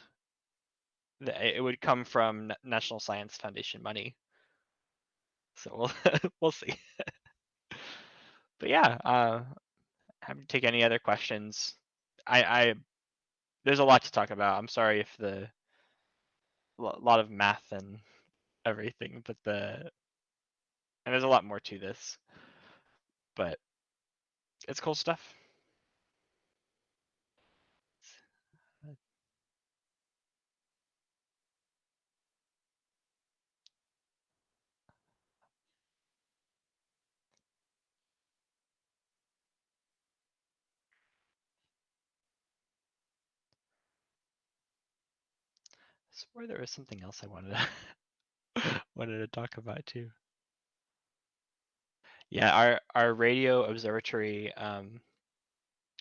it would come from National Science Foundation money. So we'll see. But yeah, happy to take any other questions. I there's a lot to talk about. I'm sorry if the lot of math and everything, but and there's a lot more to this, but it's cool stuff. I swear there was something else I wanted to talk about too. Yeah, our radio observatory,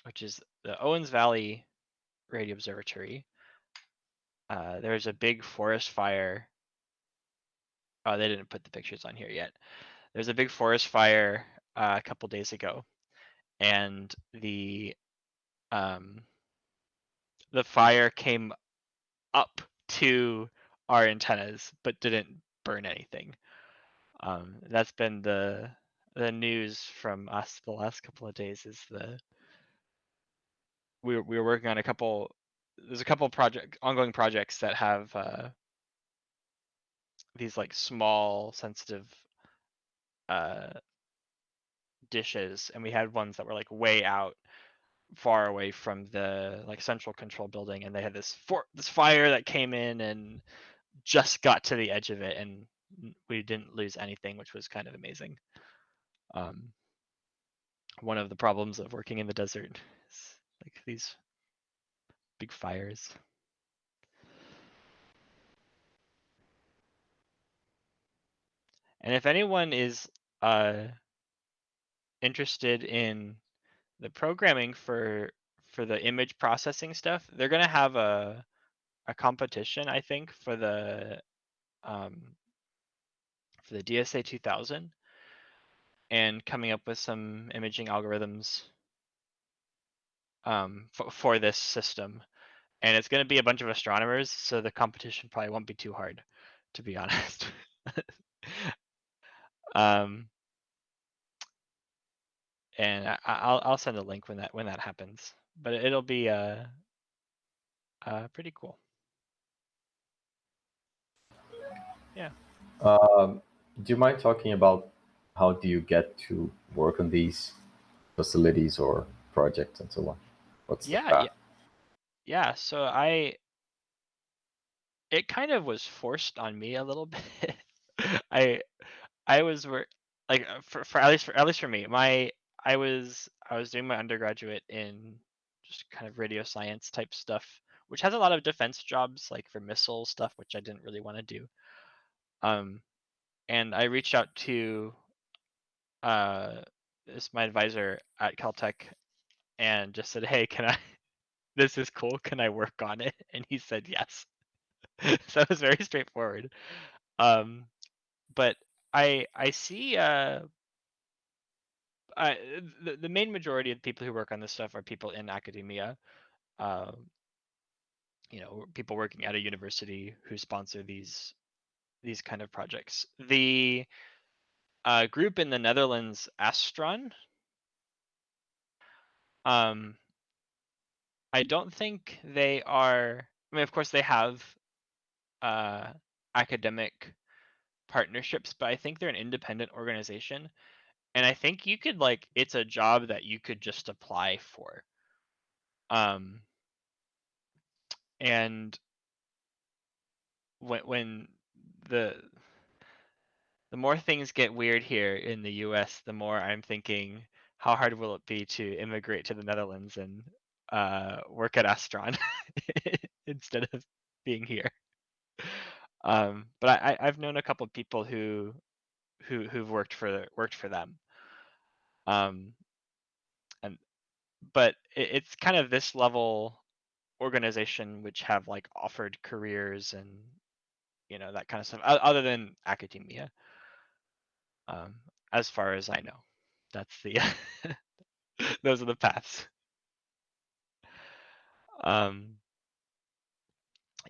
which is the Owens Valley Radio Observatory. There's a big forest fire. Oh, they didn't put the pictures on here yet. There's a big forest fire a couple days ago, and the fire came up to our antennas but didn't burn anything. That's been the news from us the last couple of days. Is we were working on there's a couple ongoing projects that have these like small sensitive dishes, and we had ones that were like way out far away from the like central control building, and they had this fire that came in and just got to the edge of it, and we didn't lose anything, which was kind of amazing. One of the problems of working in the desert is like these big fires. And if anyone is interested in the programming for the image processing stuff, they're gonna have a competition, I think, for the DSA 2000, and coming up with some imaging algorithms for this system. And it's going to be a bunch of astronomers, so the competition probably won't be too hard, to be honest. And I'll send a link when that happens, but it'll be pretty cool. Yeah. Do you mind talking about how do you get to work on these facilities or projects and so on? What's the path? Yeah. So it kind of was forced on me a little bit. I was like for at least for me, I was doing my undergraduate in just kind of radio science type stuff, which has a lot of defense jobs, like for missile stuff, which I didn't really want to do. And I reached out to my advisor at Caltech and just said, hey, this is cool, can I work on it? And he said yes. So it was very straightforward. But I see the main majority of people who work on this stuff are people in academia. People working at a university who sponsor these kind of projects. The group in the Netherlands, Astron, I don't think they are. I mean, of course, they have academic partnerships, but I think they're an independent organization, and I think you could it's a job that you could just apply for. And when the more things get weird here in the US, the more I'm thinking, how hard will it be to immigrate to the Netherlands and work at Astron instead of being here? But I've known a couple of people who've worked for them. But it's kind of this level organization which have offered careers and that kind of stuff other than academia. As far as I know, that's the those are the paths.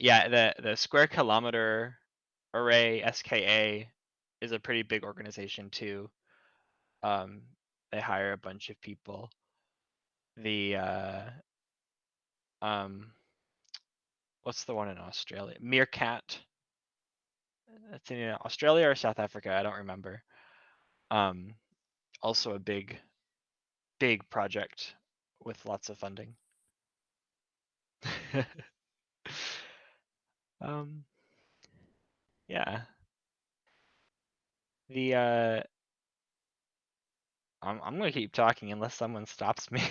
Yeah, the Square Kilometer Array, SKA, is a pretty big organization too. They hire a bunch of people. The what's the one in Australia? Meerkat. That's in Australia or South Africa. I don't remember. Also a big project with lots of funding. Yeah. The I'm gonna keep talking unless someone stops me.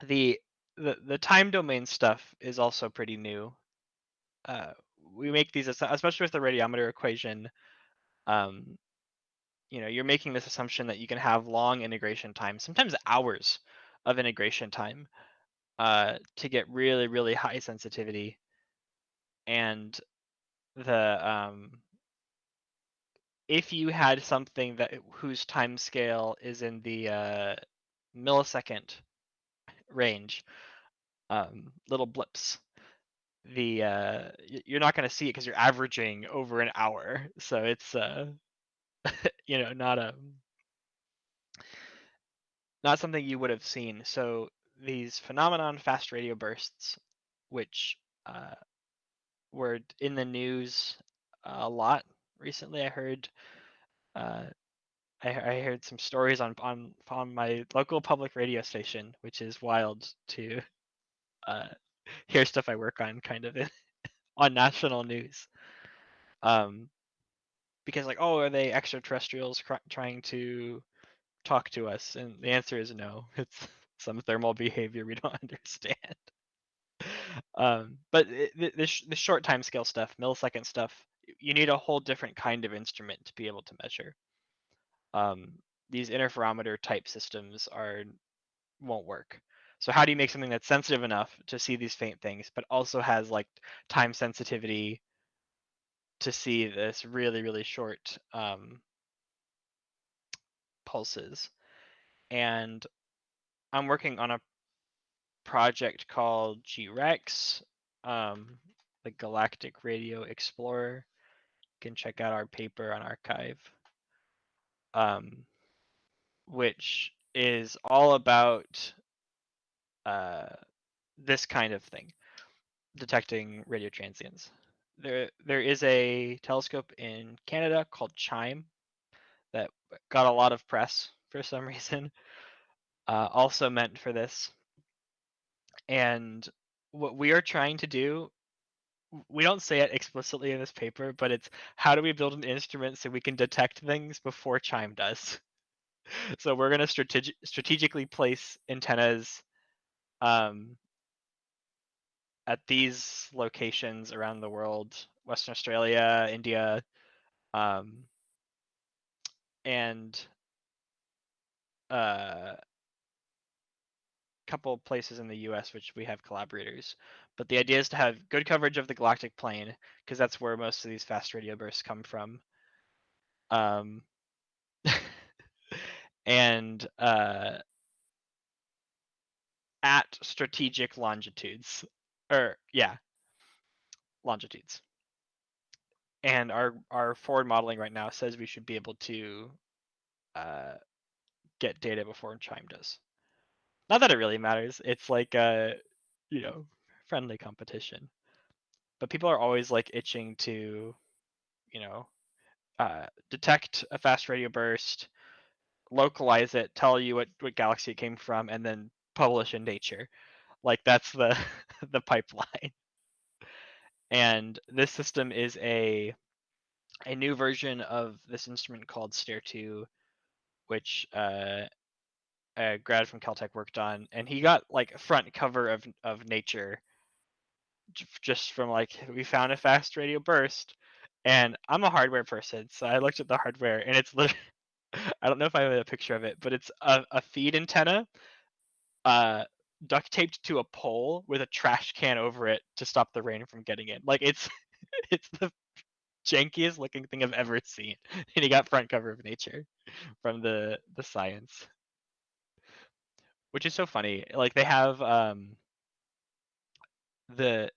The time domain stuff is also pretty new. We make these, especially with the radiometer equation. You're making this assumption that you can have long integration time, sometimes hours of integration time, to get really, really high sensitivity. And if you had something whose time scale is in the millisecond range, little blips, you're not going to see it because you're averaging over an hour. So it's not something you would have seen. So these phenomenon fast radio bursts, which were in the news a lot recently. I heard some stories on my local public radio station, which is wild to hear stuff I work on kind of on national news. Because are they extraterrestrials trying to talk to us? And the answer is no. It's some thermal behavior we don't understand. But the short time scale stuff, millisecond stuff, you need a whole different kind of instrument to be able to measure. These interferometer type systems won't work. So how do you make something that's sensitive enough to see these faint things, but also has time sensitivity to see this really, really short pulses? And I'm working on a project called G-Rex, the Galactic Radio Explorer. You can check out our paper on arXiv, which is all about this kind of thing, detecting radio transients. There is a telescope in Canada called CHIME that got a lot of press for some reason, also meant for this. And what we are trying to do, we don't say it explicitly in this paper, but it's how do we build an instrument so we can detect things before CHIME does. So we're going to strategically place antennas at these locations around the world: Western Australia, India, and a couple places in the US which we have collaborators. But the idea is to have good coverage of the galactic plane, because that's where most of these fast radio bursts come from. And at strategic longitudes, longitudes. And our forward modeling right now says we should be able to get data before CHIME does. Not that it really matters. It's like friendly competition. But people are always itching to, detect a fast radio burst, localize it, tell you what galaxy it came from, and then publish in Nature. That's the the pipeline. And this system is a new version of this instrument called STARE-2, which a grad from Caltech worked on, and he got front cover of Nature just from we found a fast radio burst. And I'm a hardware person, so I looked at the hardware, and it's literally I don't know if I have a picture of it, but it's a feed antenna duct taped to a pole with a trash can over it to stop the rain from getting in. It's it's the jankiest looking thing I've ever seen. And he got front cover of Nature from the science, which is so funny. They have the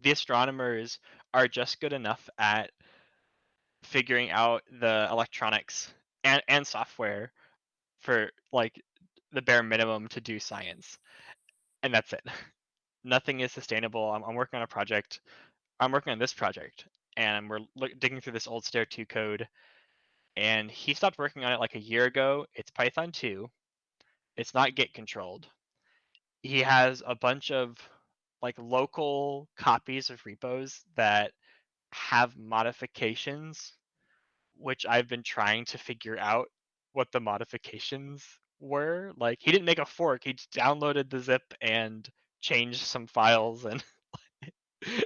astronomers are just good enough at figuring out the electronics and software for the bare minimum to do science, and that's it. Nothing is sustainable. I'm working on a project. I'm working on this project, and we're digging through this old Stair 2 code, and he stopped working on it like a year ago. It's Python 2. It's not Git controlled. He has a bunch of like local copies of repos that have modifications, which I've been trying to figure out what the modifications were. Like, he didn't make a fork, he just downloaded the zip and changed some files, and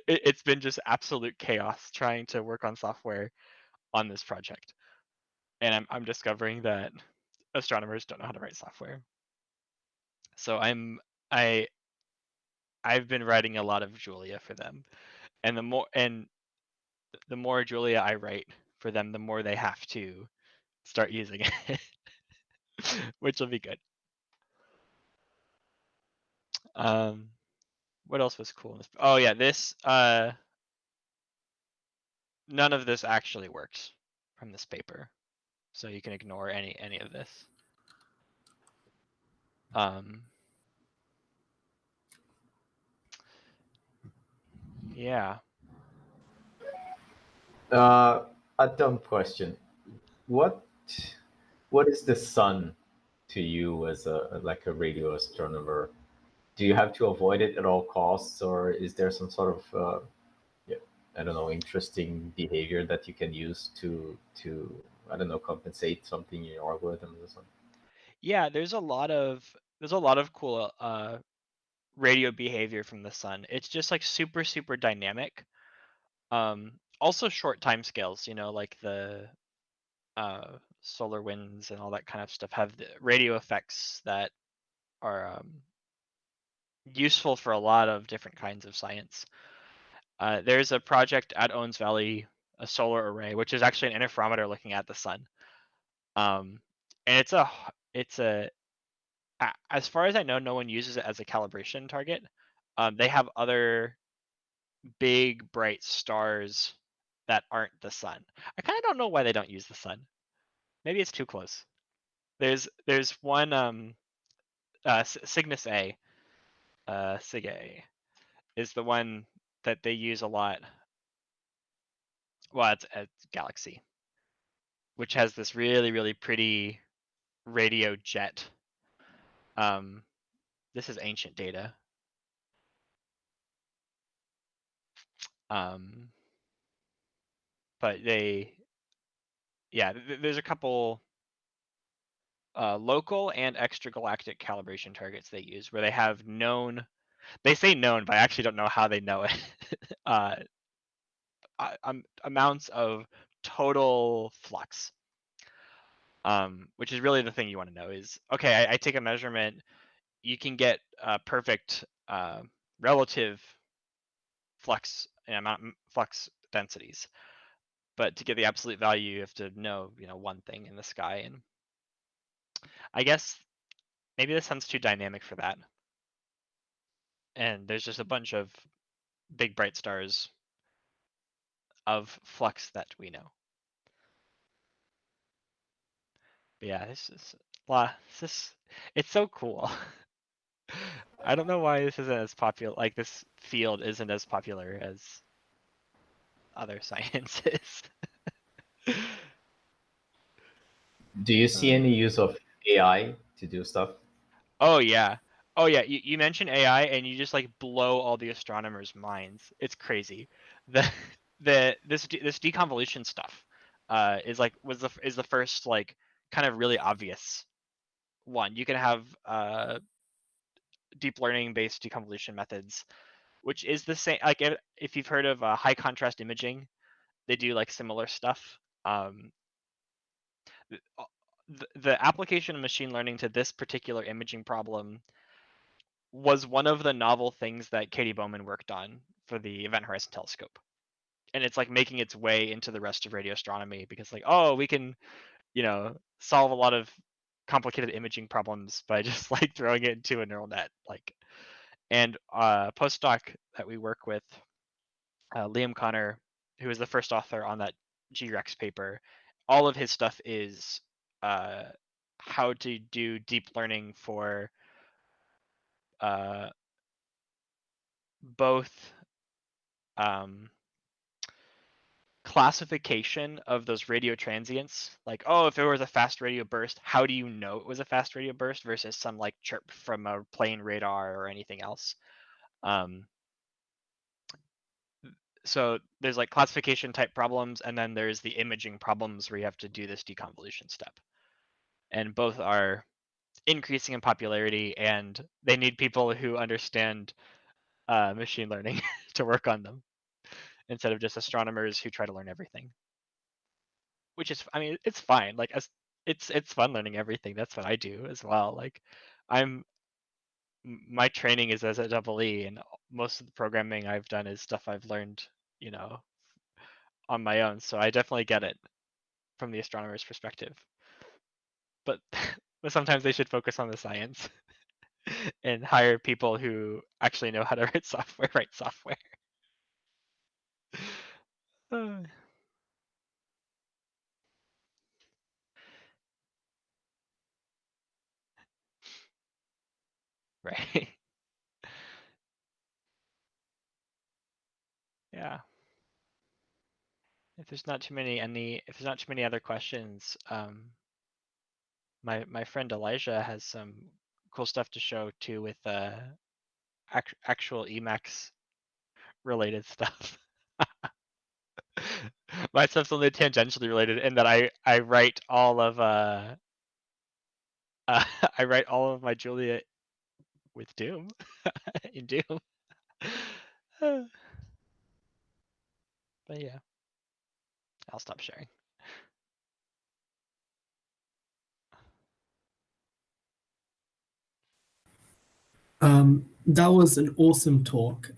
it's been just absolute chaos trying to work on software on this project. And I'm discovering that astronomers don't know how to write software. So I've been writing a lot of Julia for them, and the more Julia I write for them, the more they have to start using it, which will be good. What else was cool in this? Oh yeah, this none of this actually works from this paper, so you can ignore any of this. Yeah. A dumb question. What is the sun to you as a radio astronomer? Do you have to avoid it at all costs, or is there some sort of I don't know, interesting behavior that you can use to I don't know, compensate something in your algorithms or something? Yeah, there's a lot of cool radio behavior from the sun. It's just like super dynamic. Also short time scales, like the solar winds and all that kind of stuff have the radio effects that are useful for a lot of different kinds of science. There's a project at Owens Valley, a solar array, which is actually an interferometer looking at the sun. And it's a as far as I know, no one uses it as a calibration target. They have other big bright stars that aren't the sun. I kind of don't know why they don't use the sun. Maybe it's too close. There's one Cygnus A, Sig A, is the one that they use a lot. Well, it's a Galaxy, which has this really pretty radio jet. This is ancient data. But there's a couple local and extragalactic calibration targets they use where they have known. They say known, but I actually don't know how they know it. Amounts of total flux. Which is really the thing you want to know is, okay, I take a measurement, you can get perfect relative flux densities, but to get the absolute value, you have to know, one thing in the sky, and I guess maybe the sun's too dynamic for that. And there's just a bunch of big bright stars of flux that we know. But yeah, it's so cool. I don't know why this isn't as popular, like this field isn't as popular as other sciences. Do you see any use of AI to do stuff? Oh yeah. You mentioned AI and you just like blow all the astronomers' minds. It's crazy. This deconvolution stuff is the first like kind of really obvious one. You can have deep learning based deconvolution methods, which is the same. Like if you've heard of high contrast imaging, they do like similar stuff. The application of machine learning to this particular imaging problem was one of the novel things that Katie Bowman worked on for the Event Horizon Telescope. And it's like making its way into the rest of radio astronomy because like, oh, we can, solve a lot of complicated imaging problems by just like throwing it into a neural net. Like, and postdoc that we work with, Liam Connor, who was the first author on that G-Rex paper, all of his stuff is how to do deep learning for both classification of those radio transients, like, oh, if it was a fast radio burst, how do you know it was a fast radio burst versus some like chirp from a plane radar or anything else. So there's like classification type problems, and then there's the imaging problems where you have to do this deconvolution step, and both are increasing in popularity, and they need people who understand machine learning to work on them instead of just astronomers who try to learn everything, which is, I mean, it's fine. Like, as it's fun learning everything. That's what I do as well. Like, my training is as a double E, and most of the programming I've done is stuff I've learned, you know, on my own. So I definitely get it from the astronomer's perspective. But but sometimes they should focus on the science and hire people who actually know how to write software. Right. Yeah. If there's not too many other questions, my friend Elijah has some cool stuff to show too with actual Emacs related stuff. My stuff's only tangentially related in that I write all of I write all of my Julia with Doom in Doom. But yeah, I'll stop sharing. That was an awesome talk.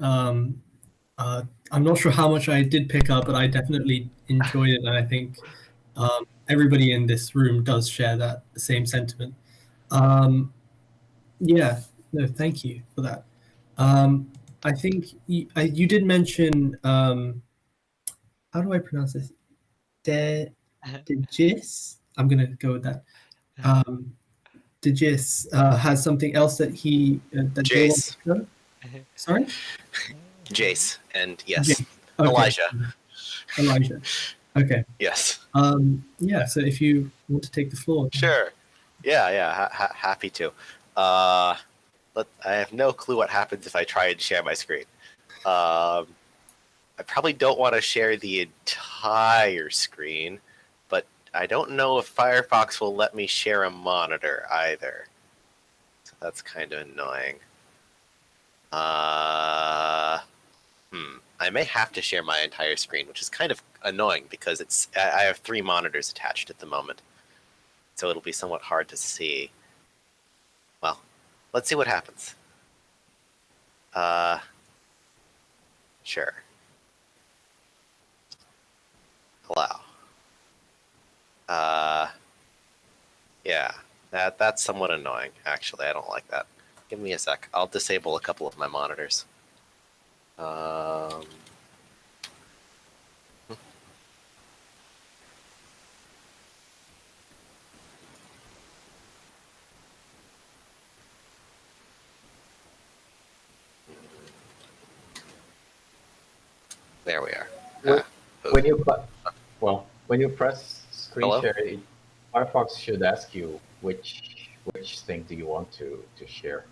I'm not sure how much I did pick up, but I definitely enjoyed it, and I think everybody in this room does share that same sentiment. Yeah, no, thank you for that. I think you did mention, how do I pronounce this? Djeis? I'm going to go with that. Djeis has something else that that they want to show? Sorry? Djeis, and yes, Okay. Elijah. Okay. Yes. Yeah, so if you want to take the floor. Sure. Yeah, happy to. I have no clue what happens if I try and share my screen. I probably don't want to share the entire screen, but I don't know if Firefox will let me share a monitor either. So that's kind of annoying. I may have to share my entire screen, which is kind of annoying because I have 3 monitors attached at the moment. So it'll be somewhat hard to see. Well, let's see what happens. Sure. Allow. Yeah, that's somewhat annoying, actually. I don't like that. Give me a sec. I'll disable a couple of my monitors. There we are. When you press screen Hello? share, Firefox should ask you which thing do you want to share.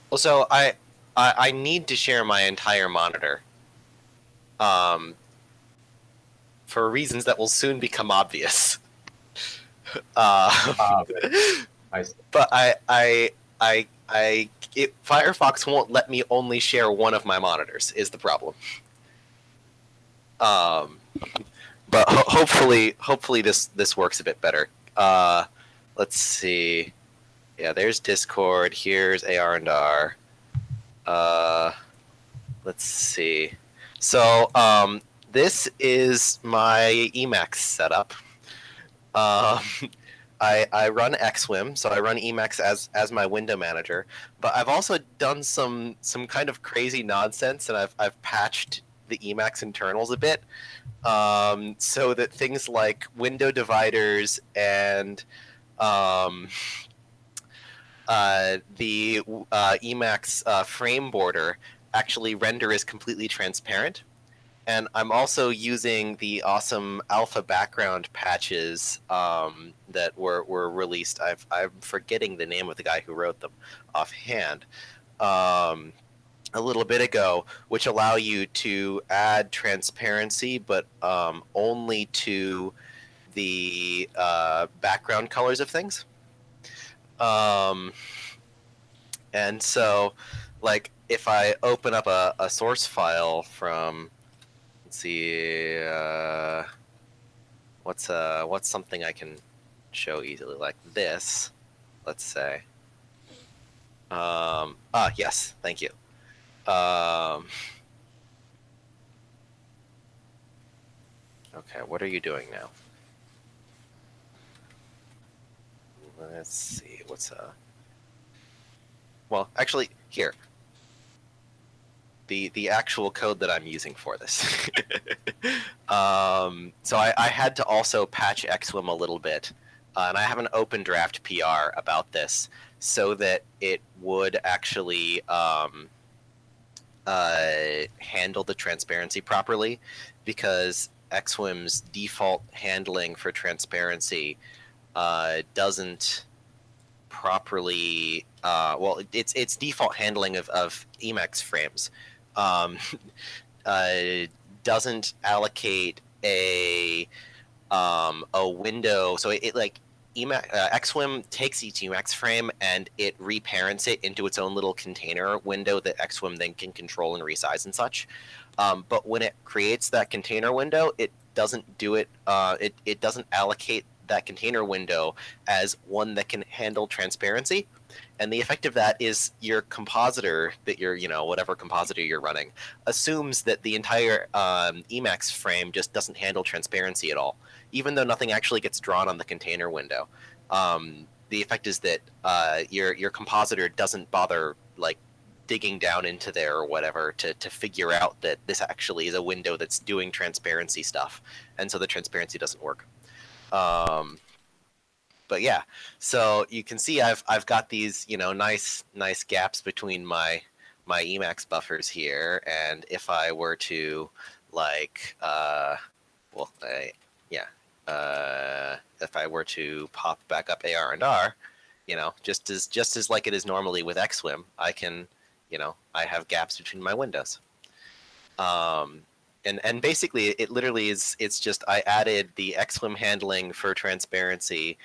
Well, so I need to share my entire monitor, for reasons that will soon become obvious. I see. But Firefox won't let me only share one of my monitors. Is the problem? But hopefully this works a bit better. Let's see. Yeah, there's Discord. Here's AR and R. Let's see. So this is my Emacs setup. I run exwm, so I run Emacs as my window manager. But I've also done some kind of crazy nonsense, and I've patched the Emacs internals a bit, so that things like window dividers and The Emacs frame border actually render is completely transparent. And I'm also using the awesome alpha background patches that were released. I'm forgetting the name of the guy who wrote them offhand. A little bit ago, which allow you to add transparency, but only to the background colors of things. And so, like, if I open up a source file from, let's see, what's something I can show easily like this? Let's say. Yes, thank you. Okay, what are you doing now? Let's see, what's well, actually, here. The actual code that I'm using for this. So I had to also patch exwm a little bit, and I have an open draft PR about this so that it would actually handle the transparency properly, because exwm's default handling for transparency doesn't properly well, its default handling of Emacs frames doesn't allocate a window. So it like exwm takes each Emacs frame and it reparents it into its own little container window that exwm then can control and resize and such. But when it creates that container window, it doesn't do it. It doesn't allocate that container window as one that can handle transparency. And the effect of that is your compositor that you're, whatever compositor you're running, assumes that the entire Emacs frame just doesn't handle transparency at all, even though nothing actually gets drawn on the container window. The effect is that your compositor doesn't bother like digging down into there or whatever to figure out that this actually is a window that's doing transparency stuff, and so the transparency doesn't work. But yeah, so you can see I've got these nice gaps between my Emacs buffers here, and if I were to like if I were to pop back up AR and R, just as like it is normally with exwm, I can I have gaps between my windows. And basically it literally it's just I added the exwm handling for transparency.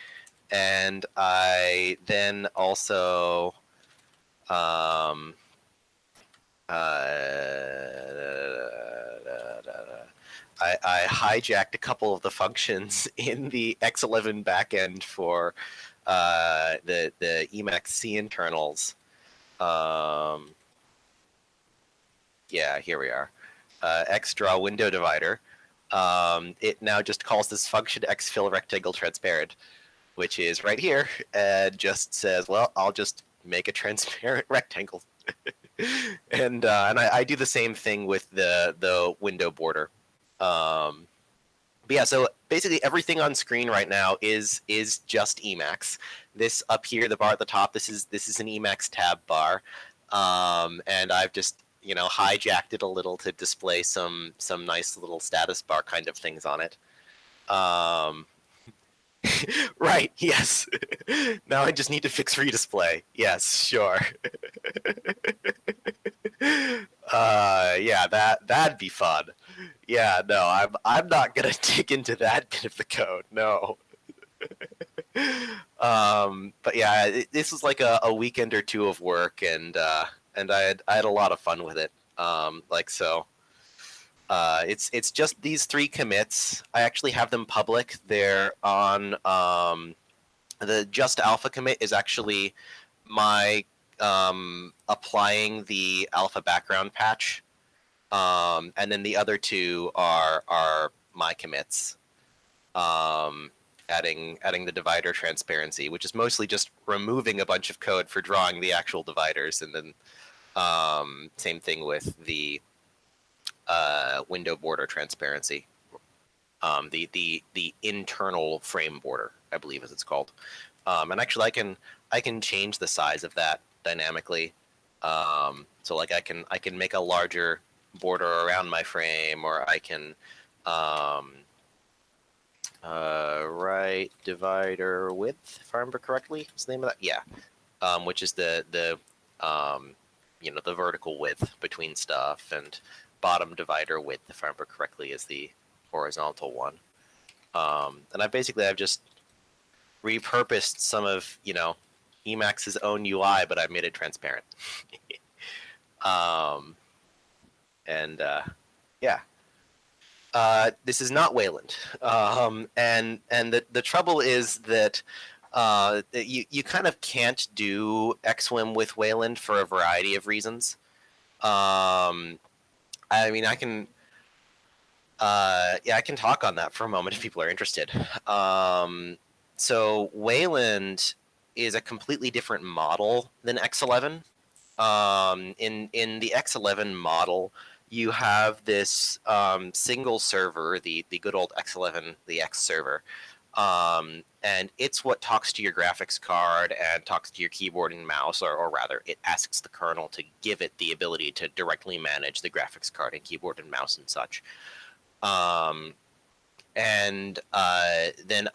And I then also I hijacked a couple of the functions in the X11 backend for the Emacs C internals. Yeah, here we are. Xdraw window divider. It now just calls this function xfill rectangle transparent, which is right here, and just says, well, I'll just make a transparent rectangle. And I do the same thing with the window border. But yeah, so basically everything on screen right now is just Emacs. This up here, the bar at the top, this is an Emacs tab bar, and I've just hijacked it a little to display some nice little status bar kind of things on it. Right, yes. Now I just need to fix redisplay. Yes, sure. Yeah, that'd be fun. Yeah, no, I'm not gonna dig into that bit of the code, no. But yeah, this was like a weekend or two of work, and I had a lot of fun with it. It's just these 3 commits. I actually have them public. They're on the just alpha commit is actually my applying the alpha background patch, and then the other 2 are my commits, adding the divider transparency, which is mostly just removing a bunch of code for drawing the actual dividers, and then same thing with the window border transparency, the internal frame border, I believe as it's called. And actually, I can change the size of that dynamically. So like I can make a larger border around my frame, or I can right divider width, if I remember correctly, is the name of that? Yeah, which is the you know, the vertical width between stuff, and bottom divider width, if I remember correctly, is the horizontal one. And I've just repurposed some of, you know, Emacs's own UI, but I've made it transparent. Yeah. This is not Wayland, and the trouble is that you kind of can't do exwm with Wayland for a variety of reasons. I mean, I can I can talk on that for a moment if people are interested. So Wayland is a completely different model than X11. In the X11 model, you have this single server, the good old X11, the X server, and it's what talks to your graphics card and talks to your keyboard and mouse, or rather, it asks the kernel to give it the ability to directly manage the graphics card and keyboard and mouse and such. Then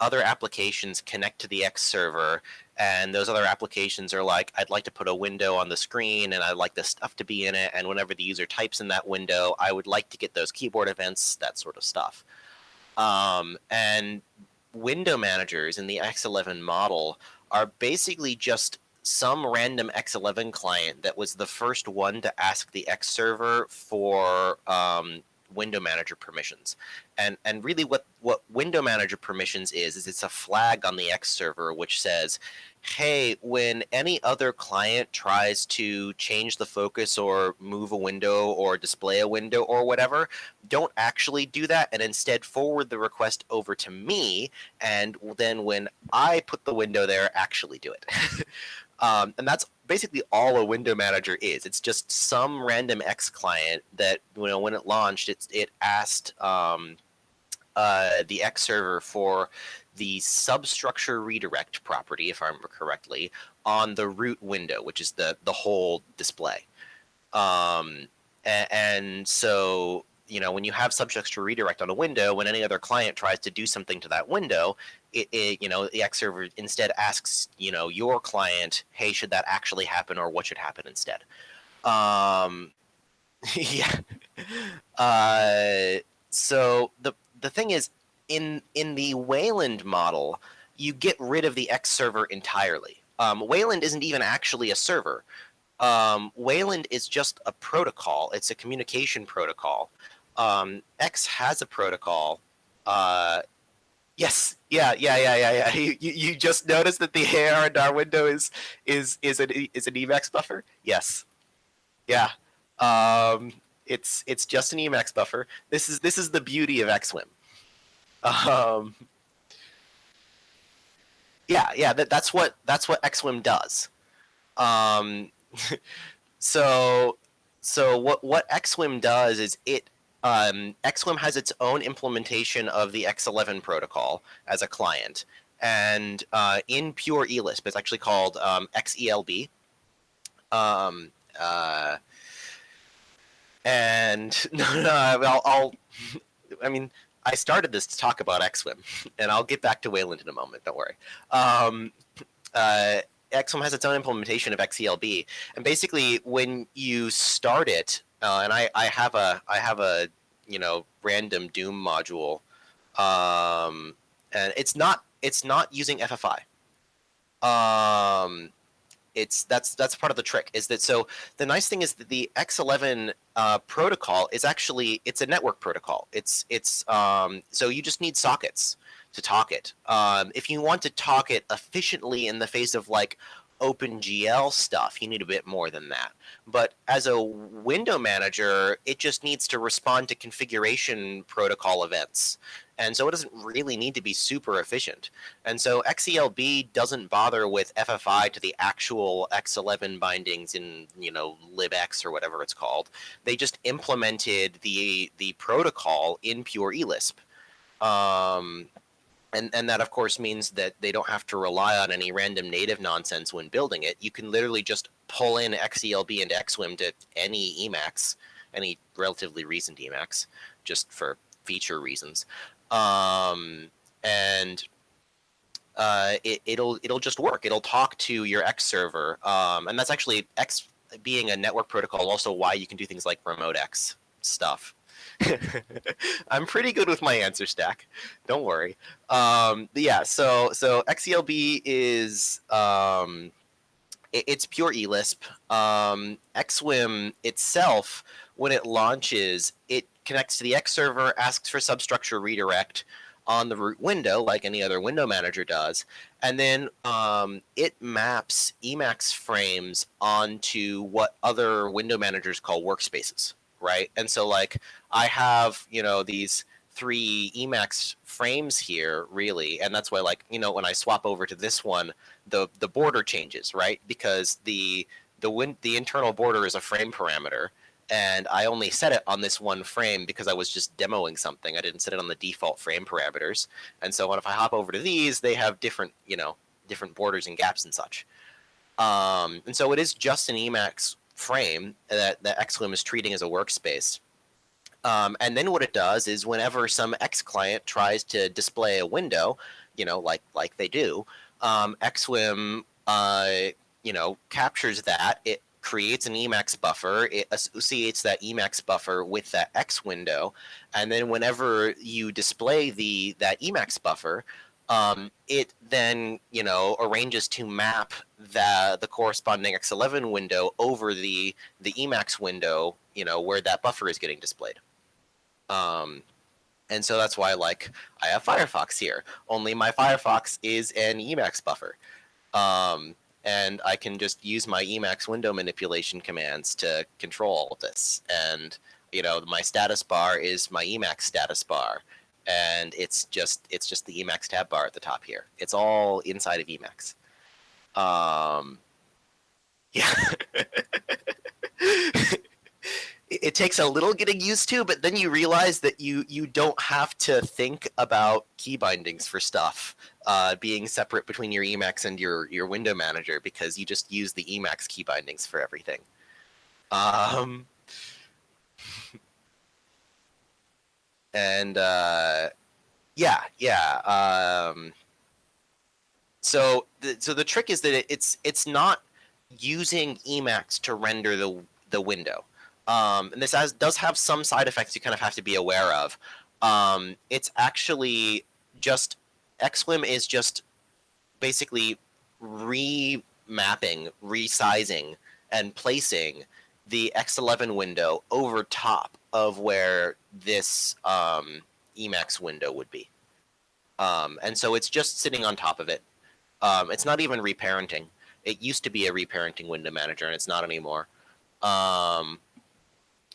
other applications connect to the X server, and those other applications are like, I'd like to put a window on the screen, and I'd like the stuff to be in it, and whenever the user types in that window, I would like to get those keyboard events, that sort of stuff. And window managers in the X11 model are basically just some random X11 client that was the first one to ask the X server for window manager permissions. And really what window manager permissions is it's a flag on the X server which says, hey, when any other client tries to change the focus or move a window or display a window or whatever, don't actually do that, and instead forward the request over to me, and then when I put the window there, actually do it. And that's basically all a window manager is. It's just some random X client that, you know, when it launched, it asked the X server for the substructure redirect property, if I remember correctly, on the root window, which is the whole display. And so, you know, when you have substructure redirect on a window, when any other client tries to do something to that window, it you know, the X server instead asks, you know, your client, hey, should that actually happen, or what should happen instead? Yeah. So the thing is, in the Wayland model, you get rid of the X server entirely. Wayland isn't even actually a server. Wayland is just a protocol. It's a communication protocol. X has a protocol. Yes, yeah. You just noticed that the AR window is an Emacs buffer. Yes, yeah. It's just an Emacs buffer. This is the beauty of exwm. Yeah. That's what exwm does. So what exwm does is exwm has its own implementation of the X11 protocol as a client, and in pure eLisp, it's actually called XELB. And I mean, I started this to talk about exwm, and I'll get back to Wayland in a moment. Don't worry. exwm has its own implementation of XELB, and basically when you start it, and I have a you know, random Doom module, and it's not using FFI. That's part of the trick, is that, so the nice thing is that the X11 protocol is actually, it's a network protocol. It's so you just need sockets to talk it. If you want to talk it efficiently in the face of like OpenGL stuff, you need a bit more than that. But as a window manager, it just needs to respond to configuration protocol events. And so it doesn't really need to be super efficient. And so XELB doesn't bother with FFI to the actual X11 bindings in, you know, libx or whatever it's called. They just implemented the protocol in pure eLisp. And that of course means that they don't have to rely on any random native nonsense when building it. You can literally just pull in XELB and exwm to any Emacs, any relatively recent Emacs, just for feature reasons, and it'll just work. It'll talk to your X server, and that's actually X being a network protocol. Also, why you can do things like remote X stuff. I'm pretty good with my answer stack. Don't worry. Yeah. So XELB is it's pure eLisp. exwm itself, when it launches, it connects to the X server, asks for substructure redirect on the root window, like any other window manager does, and then it maps Emacs frames onto what other window managers call workspaces, right? And so, like, I have, these 3 Emacs frames here, really, and that's why, like, when I swap over to this one, the border changes, right? Because the internal border is a frame parameter, and I only set it on this one frame because I was just demoing something. I didn't set it on the default frame parameters. And so if I hop over to these, they have different, different borders and gaps and such. And so it is just an Emacs frame that exwm is treating as a workspace. And then what it does is whenever some X client tries to display a window, like they do, exwm, captures that. It creates an Emacs buffer. It associates that Emacs buffer with that X window, and then whenever you display that Emacs buffer, it then arranges to map the corresponding X11 window over the Emacs window, where that buffer is getting displayed. And so that's why, like, I have Firefox here. Only my Firefox is an Emacs buffer. And I can just use my Emacs window manipulation commands to control all of this. And, my status bar is my Emacs status bar. And it's just the Emacs tab bar at the top here. It's all inside of Emacs. Yeah. It takes a little getting used to, but then you realize that you don't have to think about key bindings for stuff being separate between your Emacs and your window manager, because you just use the Emacs key bindings for everything. And so the trick is that it's not using Emacs to render the window. And this does have some side effects you kind of have to be aware of. It's actually just, exwm is just basically remapping, resizing, and placing the X11 window over top of where this Emacs window would be. And so it's just sitting on top of it. It's not even reparenting. It used to be a reparenting window manager, and it's not anymore.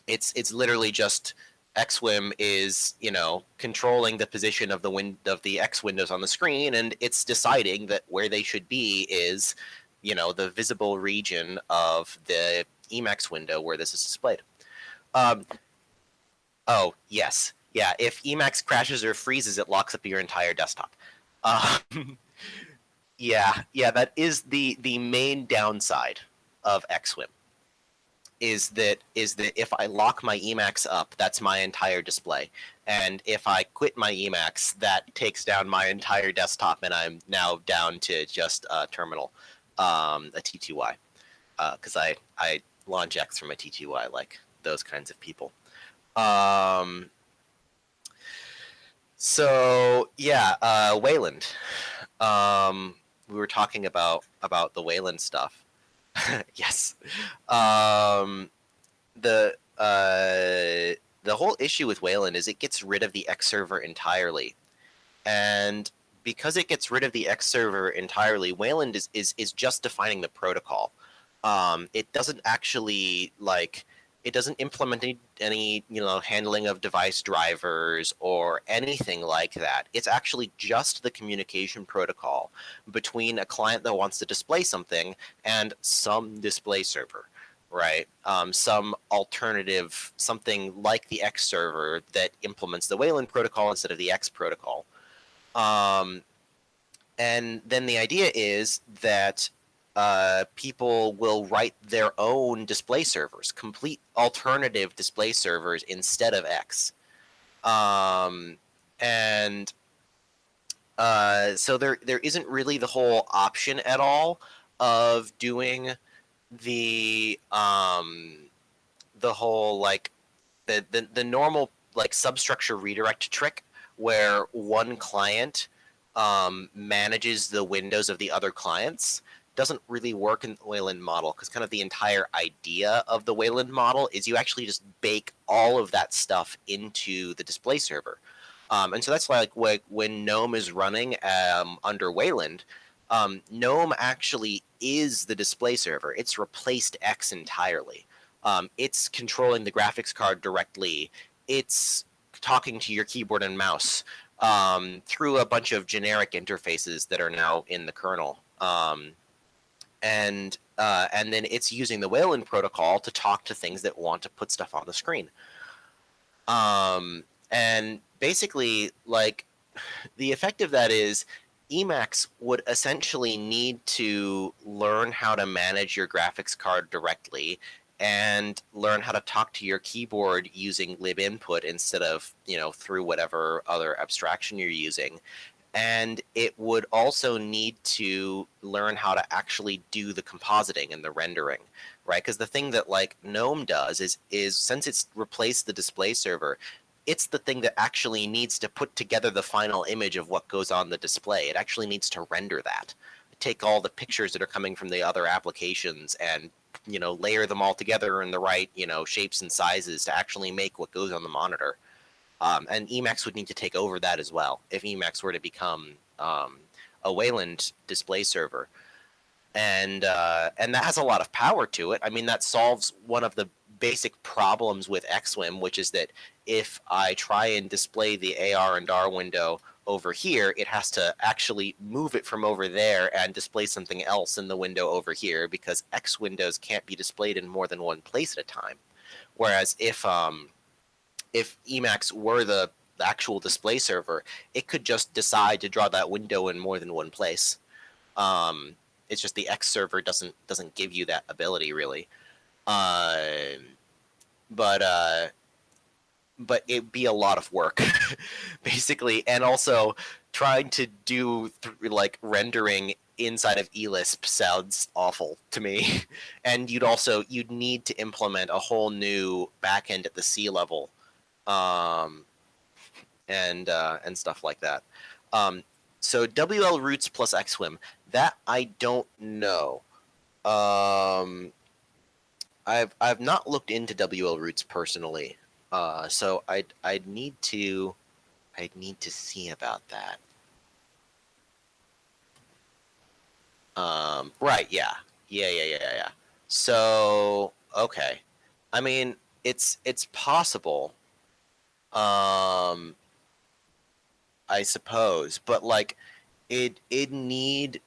It's literally just exwm is controlling the position of the X windows on the screen, and it's deciding that where they should be is the visible region of the Emacs window where this is displayed. Oh yes, yeah. If Emacs crashes or freezes, it locks up your entire desktop. Yeah. That is the main downside of exwm. Is that if I lock my Emacs up, that's my entire display. And if I quit my Emacs, that takes down my entire desktop, and I'm now down to just a terminal, a T2Y. Because I launch X from a T2Y, like those kinds of people. So yeah, Wayland. We were talking about the Wayland stuff. Yes. The whole issue with Wayland is it gets rid of the X server entirely, and because it gets rid of the X server entirely, Wayland is just defining the protocol. It doesn't actually it doesn't implement any handling of device drivers or anything like that. It's actually just the communication protocol between a client that wants to display something and some display server, right? Some alternative, something like the X server that implements the Wayland protocol instead of the X protocol. And then the idea is that people will write their own display servers, complete alternative display servers instead of X. And so there isn't really the whole option at all of doing the whole like the normal like substructure redirect trick where one client manages the windows of the other clients. Doesn't really work in the Wayland model because kind of the entire idea of the Wayland model is you actually just bake all of that stuff into the display server. And so that's like when GNOME is running under Wayland, GNOME actually is the display server. It's replaced X entirely. It's controlling the graphics card directly. It's talking to your keyboard and mouse through a bunch of generic interfaces that are now in the kernel. And then it's using the Wayland protocol to talk to things that want to put stuff on the screen. And basically, like, the effect of that is Emacs would essentially need to learn how to manage your graphics card directly and learn how to talk to your keyboard using libinput instead of, through whatever other abstraction you're using. And it would also need to learn how to actually do the compositing and the rendering, right? Because the thing that like GNOME does is since it's replaced the display server, it's the thing that actually needs to put together the final image of what goes on the display. It actually needs to render that. Take all the pictures that are coming from the other applications and layer them all together in the right shapes and sizes to actually make what goes on the monitor. And Emacs would need to take over that as well if Emacs were to become a Wayland display server. And that has a lot of power to it. I mean, that solves one of the basic problems with exwm, which is that if I try and display the AR and DAR window over here, it has to actually move it from over there and display something else in the window over here because X windows can't be displayed in more than one place at a time. Whereas if Emacs were the actual display server, it could just decide to draw that window in more than one place. It's just the X server doesn't give you that ability really. But it'd be a lot of work, basically, and also trying to do like rendering inside of eLisp sounds awful to me. And you'd need to implement a whole new backend at the C level, and stuff like that. So WL roots plus exwm, that I don't know. I've not looked into WL roots personally, so I'd need to see about that. Right, yeah. So okay, I mean it's possible, I suppose, but like it'd need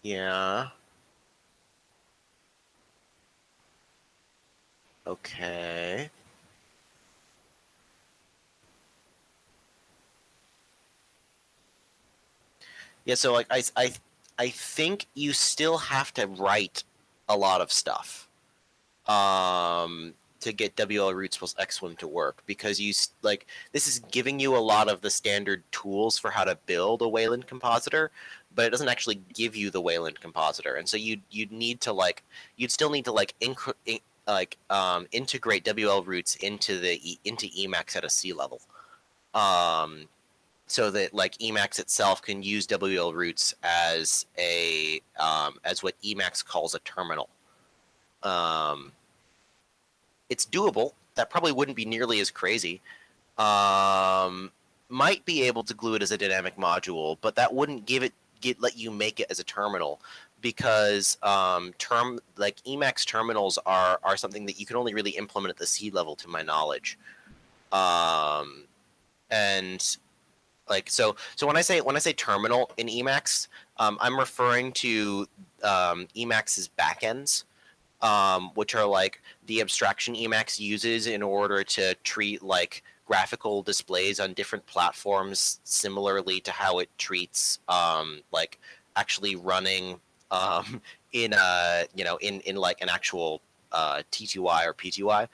Yeah. Okay. Yeah, so like I think you still have to write a lot of stuff to get WL roots plus exwm to work, because this is giving you a lot of the standard tools for how to build a Wayland compositor, but it doesn't actually give you the Wayland compositor, and so you'd still need to integrate WL roots into Emacs at a C level, so that like Emacs itself can use WL roots as as what Emacs calls a terminal. It's doable. That probably wouldn't be nearly as crazy. Might be able to glue it as a dynamic module, but that wouldn't let you make it as a terminal, because Emacs terminals are something that you can only really implement at the C level, to my knowledge. And Like so when I say terminal in Emacs, I'm referring to Emacs's backends, which are like the abstraction Emacs uses in order to treat like graphical displays on different platforms, similarly to how it treats like actually running in in like an actual T2Y or P2Y.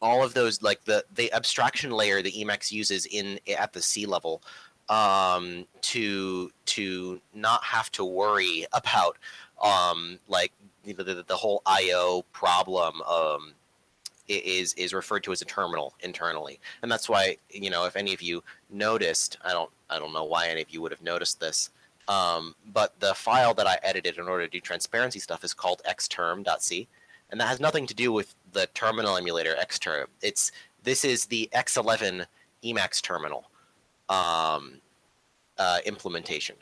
All of those, like the abstraction layer that Emacs uses at the C level, to not have to worry about like the whole I/O problem is referred to as a terminal internally, and that's why, if any of you noticed, I don't know why any of you would have noticed this, but the file that I edited in order to do transparency stuff is called xterm.c, and that has nothing to do with the terminal emulator xterm. This is the X11 Emacs terminal implementation.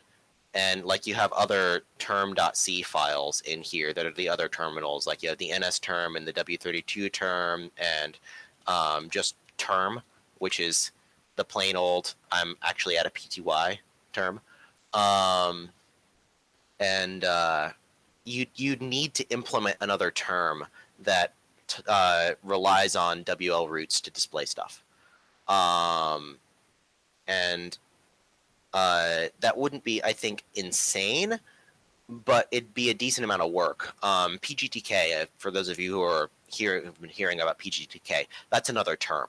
And like you have other term.c files in here that are the other terminals, like you have the NS term and the W32 term, and just term, which is the plain old, I'm actually at a PTY term. And you'd need to implement another term that relies on WL roots to display stuff. And that wouldn't be, I think, insane, but it'd be a decent amount of work. PGTK, for those of you who've been hearing about PGTK, that's another term,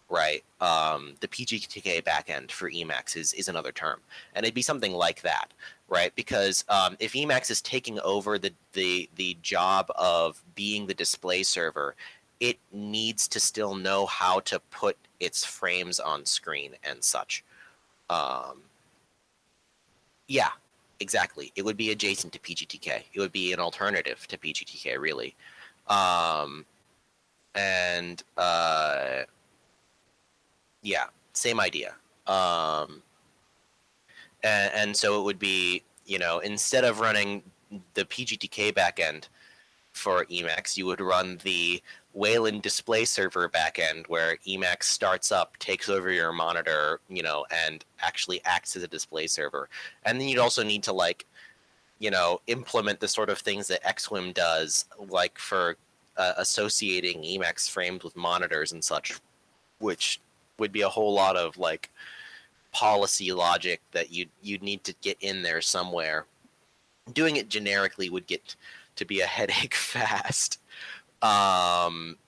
right? The PGTK backend for Emacs is another term, and it'd be something like that, right? Because if Emacs is taking over the job of being the display server, it needs to still know how to put its frames on screen and such. Yeah, exactly. It would be adjacent to PGTK. It would be an alternative to PGTK, really. Yeah, same idea. And so it would be, instead of running the PGTK backend for Emacs, you would run the Wayland display server backend, where Emacs starts up, takes over your monitor, and actually acts as a display server. And then you'd also need to implement the sort of things that exwm does, like for associating Emacs frames with monitors and such, which would be a whole lot of policy logic that you'd need to get in there somewhere. Doing it generically would get to be a headache fast.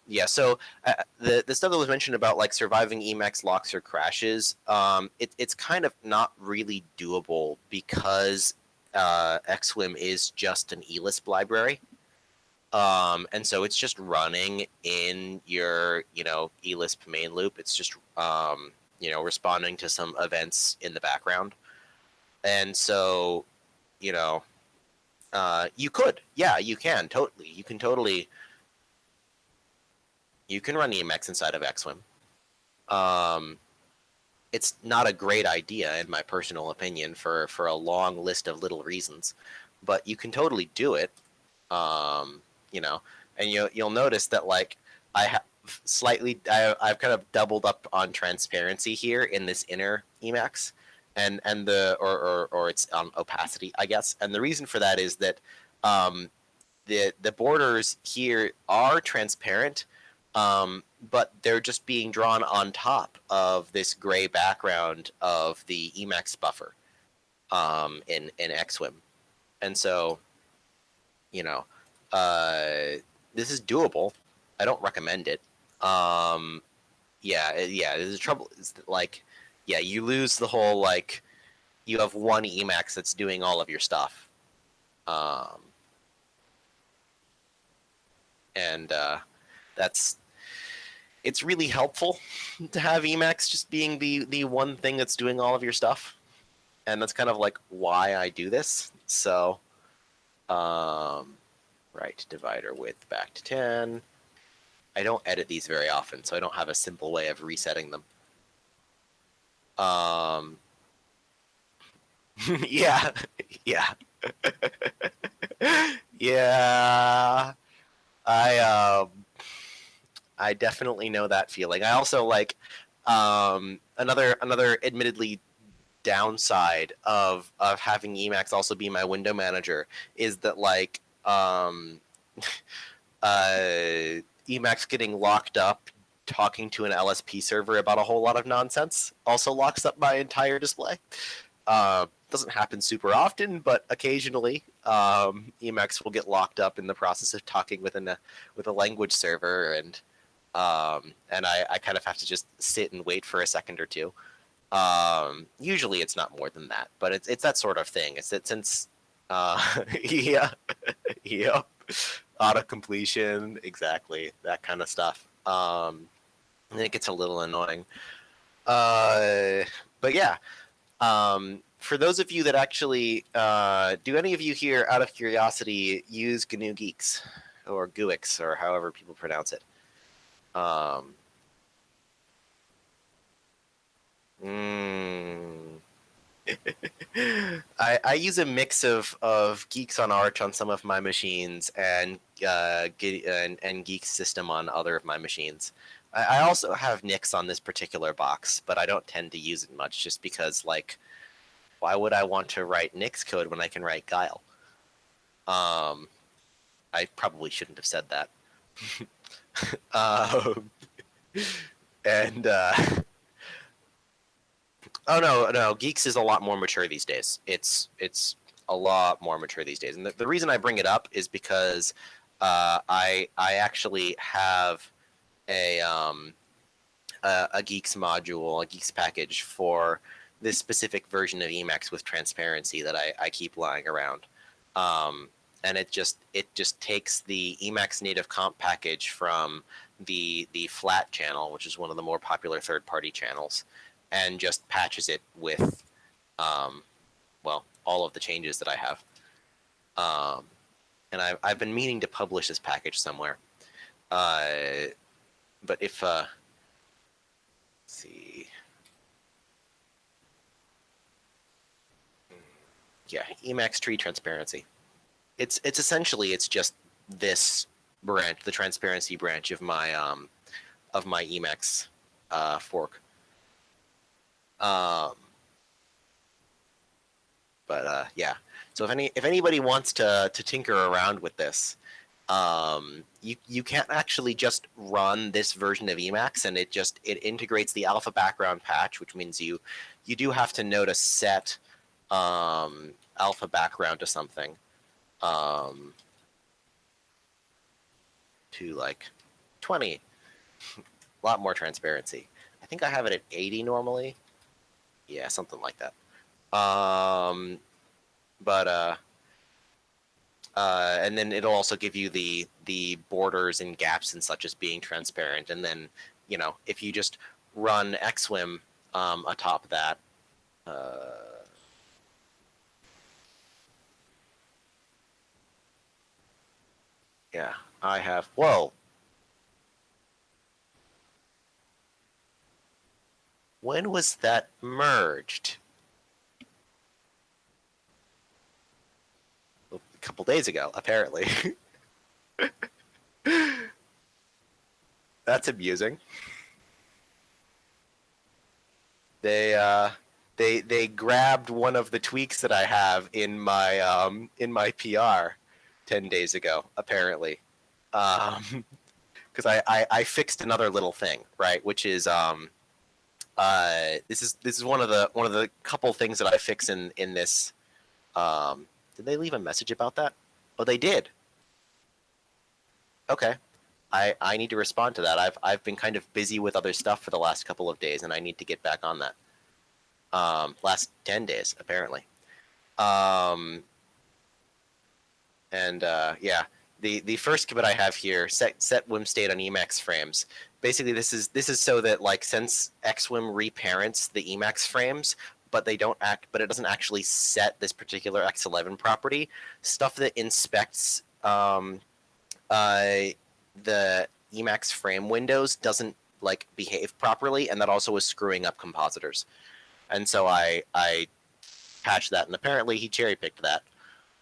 Yeah, so the stuff that was mentioned about surviving Emacs locks or crashes, it's kind of not really doable because exwm is just an elisp library. And so it's just running in your, elisp main loop. It's just, responding to some events in the background. And so, you can totally. You can run Emacs inside of exwm. It's not a great idea, in my personal opinion, for a long list of little reasons, but you can totally do it. And you'll notice that I have I've kind of doubled up on transparency here in this inner Emacs, and or it's opacity, I guess. And the reason for that is that the borders here are transparent, but they're just being drawn on top of this gray background of the Emacs buffer in exwm. And so, this is doable. I don't recommend it. The trouble is that, you lose the whole, you have one Emacs that's doing all of your stuff. It's really helpful to have Emacs just being the one thing that's doing all of your stuff. And that's kind of why I do this. So, right, divider width back to 10. I don't edit these very often, so I don't have a simple way of resetting them. Yeah. Yeah. I definitely know that feeling. I also Another admittedly downside of having Emacs also be my window manager is that like Emacs getting locked up talking to an LSP server about a whole lot of nonsense also locks up my entire display. Doesn't happen super often, but occasionally Emacs will get locked up in the process of talking with a language server, and I kind of have to just sit and wait for a second or two. Usually it's not more than that, but it's that sort of thing. It's that since yeah, yep, auto completion, exactly that kind of stuff. And it gets a little annoying. But yeah, for those of you that actually, do any of you here, out of curiosity, use GNU Geeks or GUIX or however people pronounce it? I use a mix of Geeks on Arch on some of my machines and Geek System on other of my machines. I also have Nix on this particular box, but I don't tend to use it much just because, like, why would I want to write Nix code when I can write Guile? I probably shouldn't have said that. Oh no, Geeks is a lot more mature these days. It's a lot more mature these days, and the reason I bring it up is because I actually have a Geeks module, a Geeks package for this specific version of Emacs with transparency that I keep lying around, and it just takes the Emacs native comp package from the flat channel, which is one of the more popular third-party channels, and just patches it with, well, all of the changes that I have. And I've been meaning to publish this package somewhere. But if, let's see. Yeah, Emacs tree transparency. It's essentially, it's just this branch, the transparency branch of my Emacs fork. Yeah. So if anybody wants to tinker around with this, you can't actually just run this version of Emacs, and it integrates the alpha background patch, which means you do have to know to set alpha background to something, to like 20. A lot more transparency. I think I have it at 80 normally. Yeah, something like that. And then it'll also give you the borders and gaps and such as being transparent. And then, you know, if you just run exwm atop that, yeah, I have. Whoa. When was that merged? A couple days ago, apparently. That's amusing. They grabbed one of the tweaks that I have in my PR 10 days ago, apparently. Because I fixed another little thing, right? Which is this is one of the couple things that I fix in this. Did they leave a message about that? Oh, they did. Okay. I need to respond to that. I've been kind of busy with other stuff for the last couple of days, and I need to get back on that. Last 10 days, apparently. Yeah, the first commit I have here, set wim state on Emacs frames. Basically, this is so that, like, since exwm reparents the Emacs frames, but it doesn't actually set this particular X11 property, stuff that inspects the Emacs frame windows doesn't, like, behave properly, and that also is screwing up compositors. And so I patched that, and apparently he cherry picked that.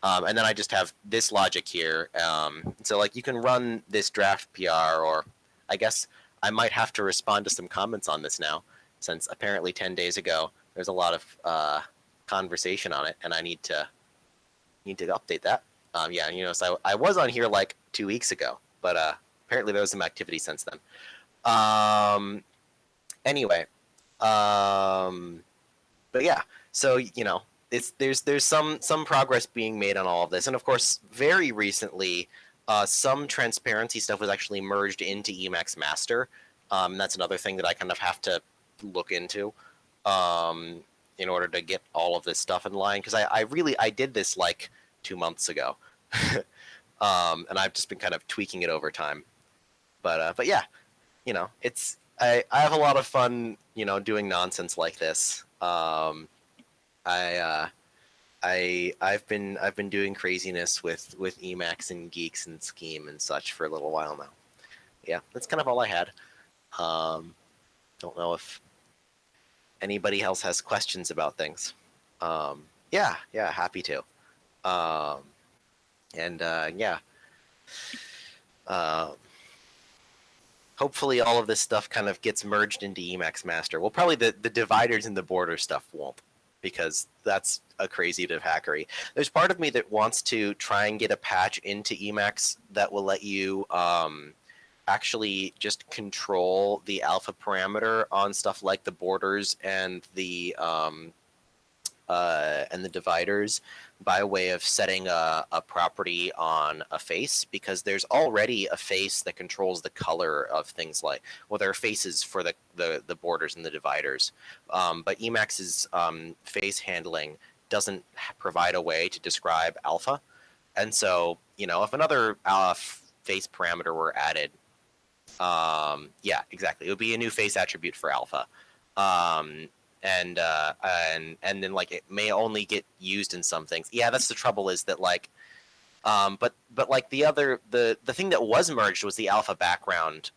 And then I just have this logic here. So, like, you can run this draft PR, or I guess I might have to respond to some comments on this now, since apparently 10 days ago there's a lot of conversation on it, and I need to update that. Yeah, you know, so I was on here like 2 weeks ago, but apparently there was some activity since then. Anyway, but yeah, so you know, there's some progress being made on all of this, and of course, very recently, some transparency stuff was actually merged into Emacs Master. That's another thing that I kind of have to look into in order to get all of this stuff in line, because I did this like 2 months ago, and I've just been kind of tweaking it over time. But yeah, you know, I have a lot of fun, you know, doing nonsense like this. I've been doing craziness with Emacs and Geeks and Scheme and such for a little while now. Yeah, that's kind of all I had. Don't know if anybody else has questions about things. Yeah, happy to. Yeah. Hopefully all of this stuff kind of gets merged into Emacs Master. Well, probably the dividers and the border stuff won't, because that's a crazy bit of hackery. There's part of me that wants to try and get a patch into Emacs that will let you actually just control the alpha parameter on stuff like the borders and the dividers by way of setting a property on a face, because there's already a face that controls the color of things like, well, there are faces for the borders and the dividers, but Emacs's face handling doesn't provide a way to describe alpha. And so, you know, if another face parameter were added, yeah, exactly, it would be a new face attribute for alpha. And then like it may only get used in some things. Yeah, that's the trouble, is that like, but like the thing that was merged was the alpha background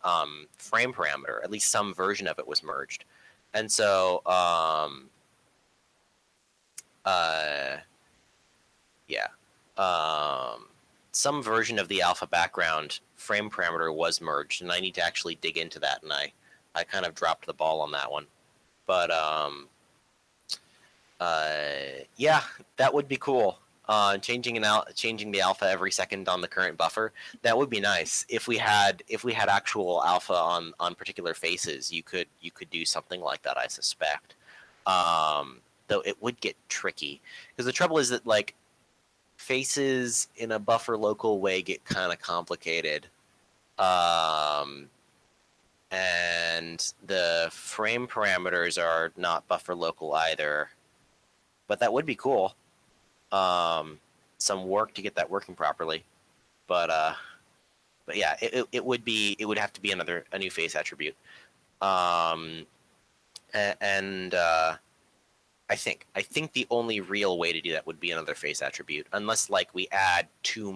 frame parameter. At least some version of it was merged, and so yeah, some version of the alpha background frame parameter was merged, and I need to actually dig into that, and I kind of dropped the ball on that one. But yeah, that would be cool. Changing the alpha every second on the current buffer, that would be nice. If we had actual alpha on particular faces, you could do something like that, I suspect. Though it would get tricky, because the trouble is that like faces in a buffer local way get kind of complicated. And the frame parameters are not buffer local either, but that would be cool. Some work to get that working properly, but yeah, it would have to be a new face attribute. And I think the only real way to do that would be another face attribute, unless like we add two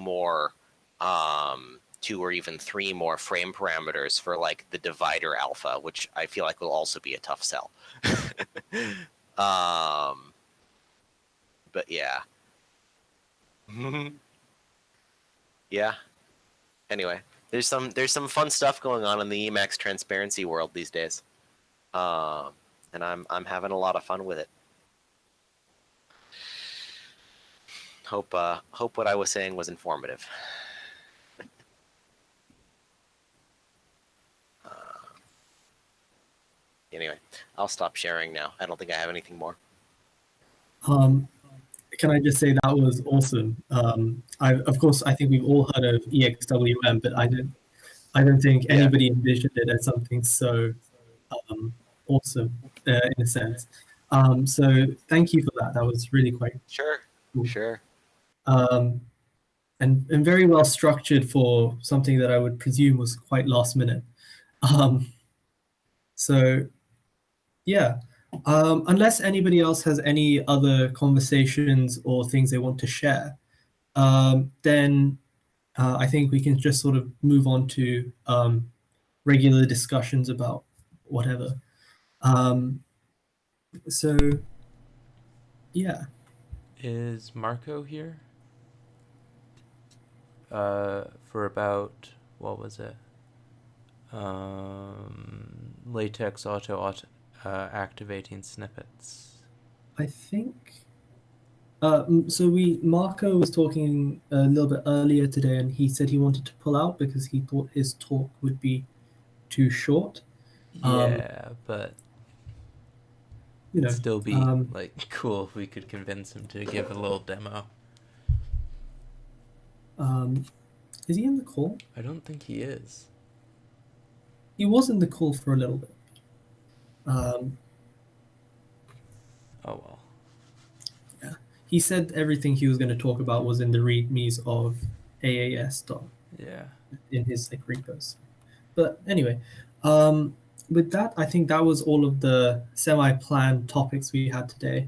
or even three more frame parameters for like the divider alpha, which I feel like will also be a tough sell. But yeah. Yeah. Anyway, there's some fun stuff going on in the Emacs transparency world these days. And I'm having a lot of fun with it. Hope what I was saying was informative. Anyway, I'll stop sharing now. I don't think I have anything more. Can I just say that was awesome? Of course, I think we've all heard of exwm, but I don't think anybody envisioned it as something so awesome in a sense. So thank you for that. That was really quite cool. Sure. And very well structured for something that I would presume was quite last minute. So yeah, unless anybody else has any other conversations or things they want to share, then I think we can just sort of move on to regular discussions about whatever. So yeah. Is Marco here? For about, what was it? Latex auto activating snippets. I think. So Marco was talking a little bit earlier today, and he said he wanted to pull out because he thought his talk would be too short. Yeah, but You know, it'd still be like cool if we could convince him to give a little demo. is he in the call? I don't think he is. He was in the call for a little bit. Oh well. Yeah, he said everything he was going to talk about was in the readmes of AAS Yeah. in his like repos. But anyway, with that, I think that was all of the semi-planned topics we had today.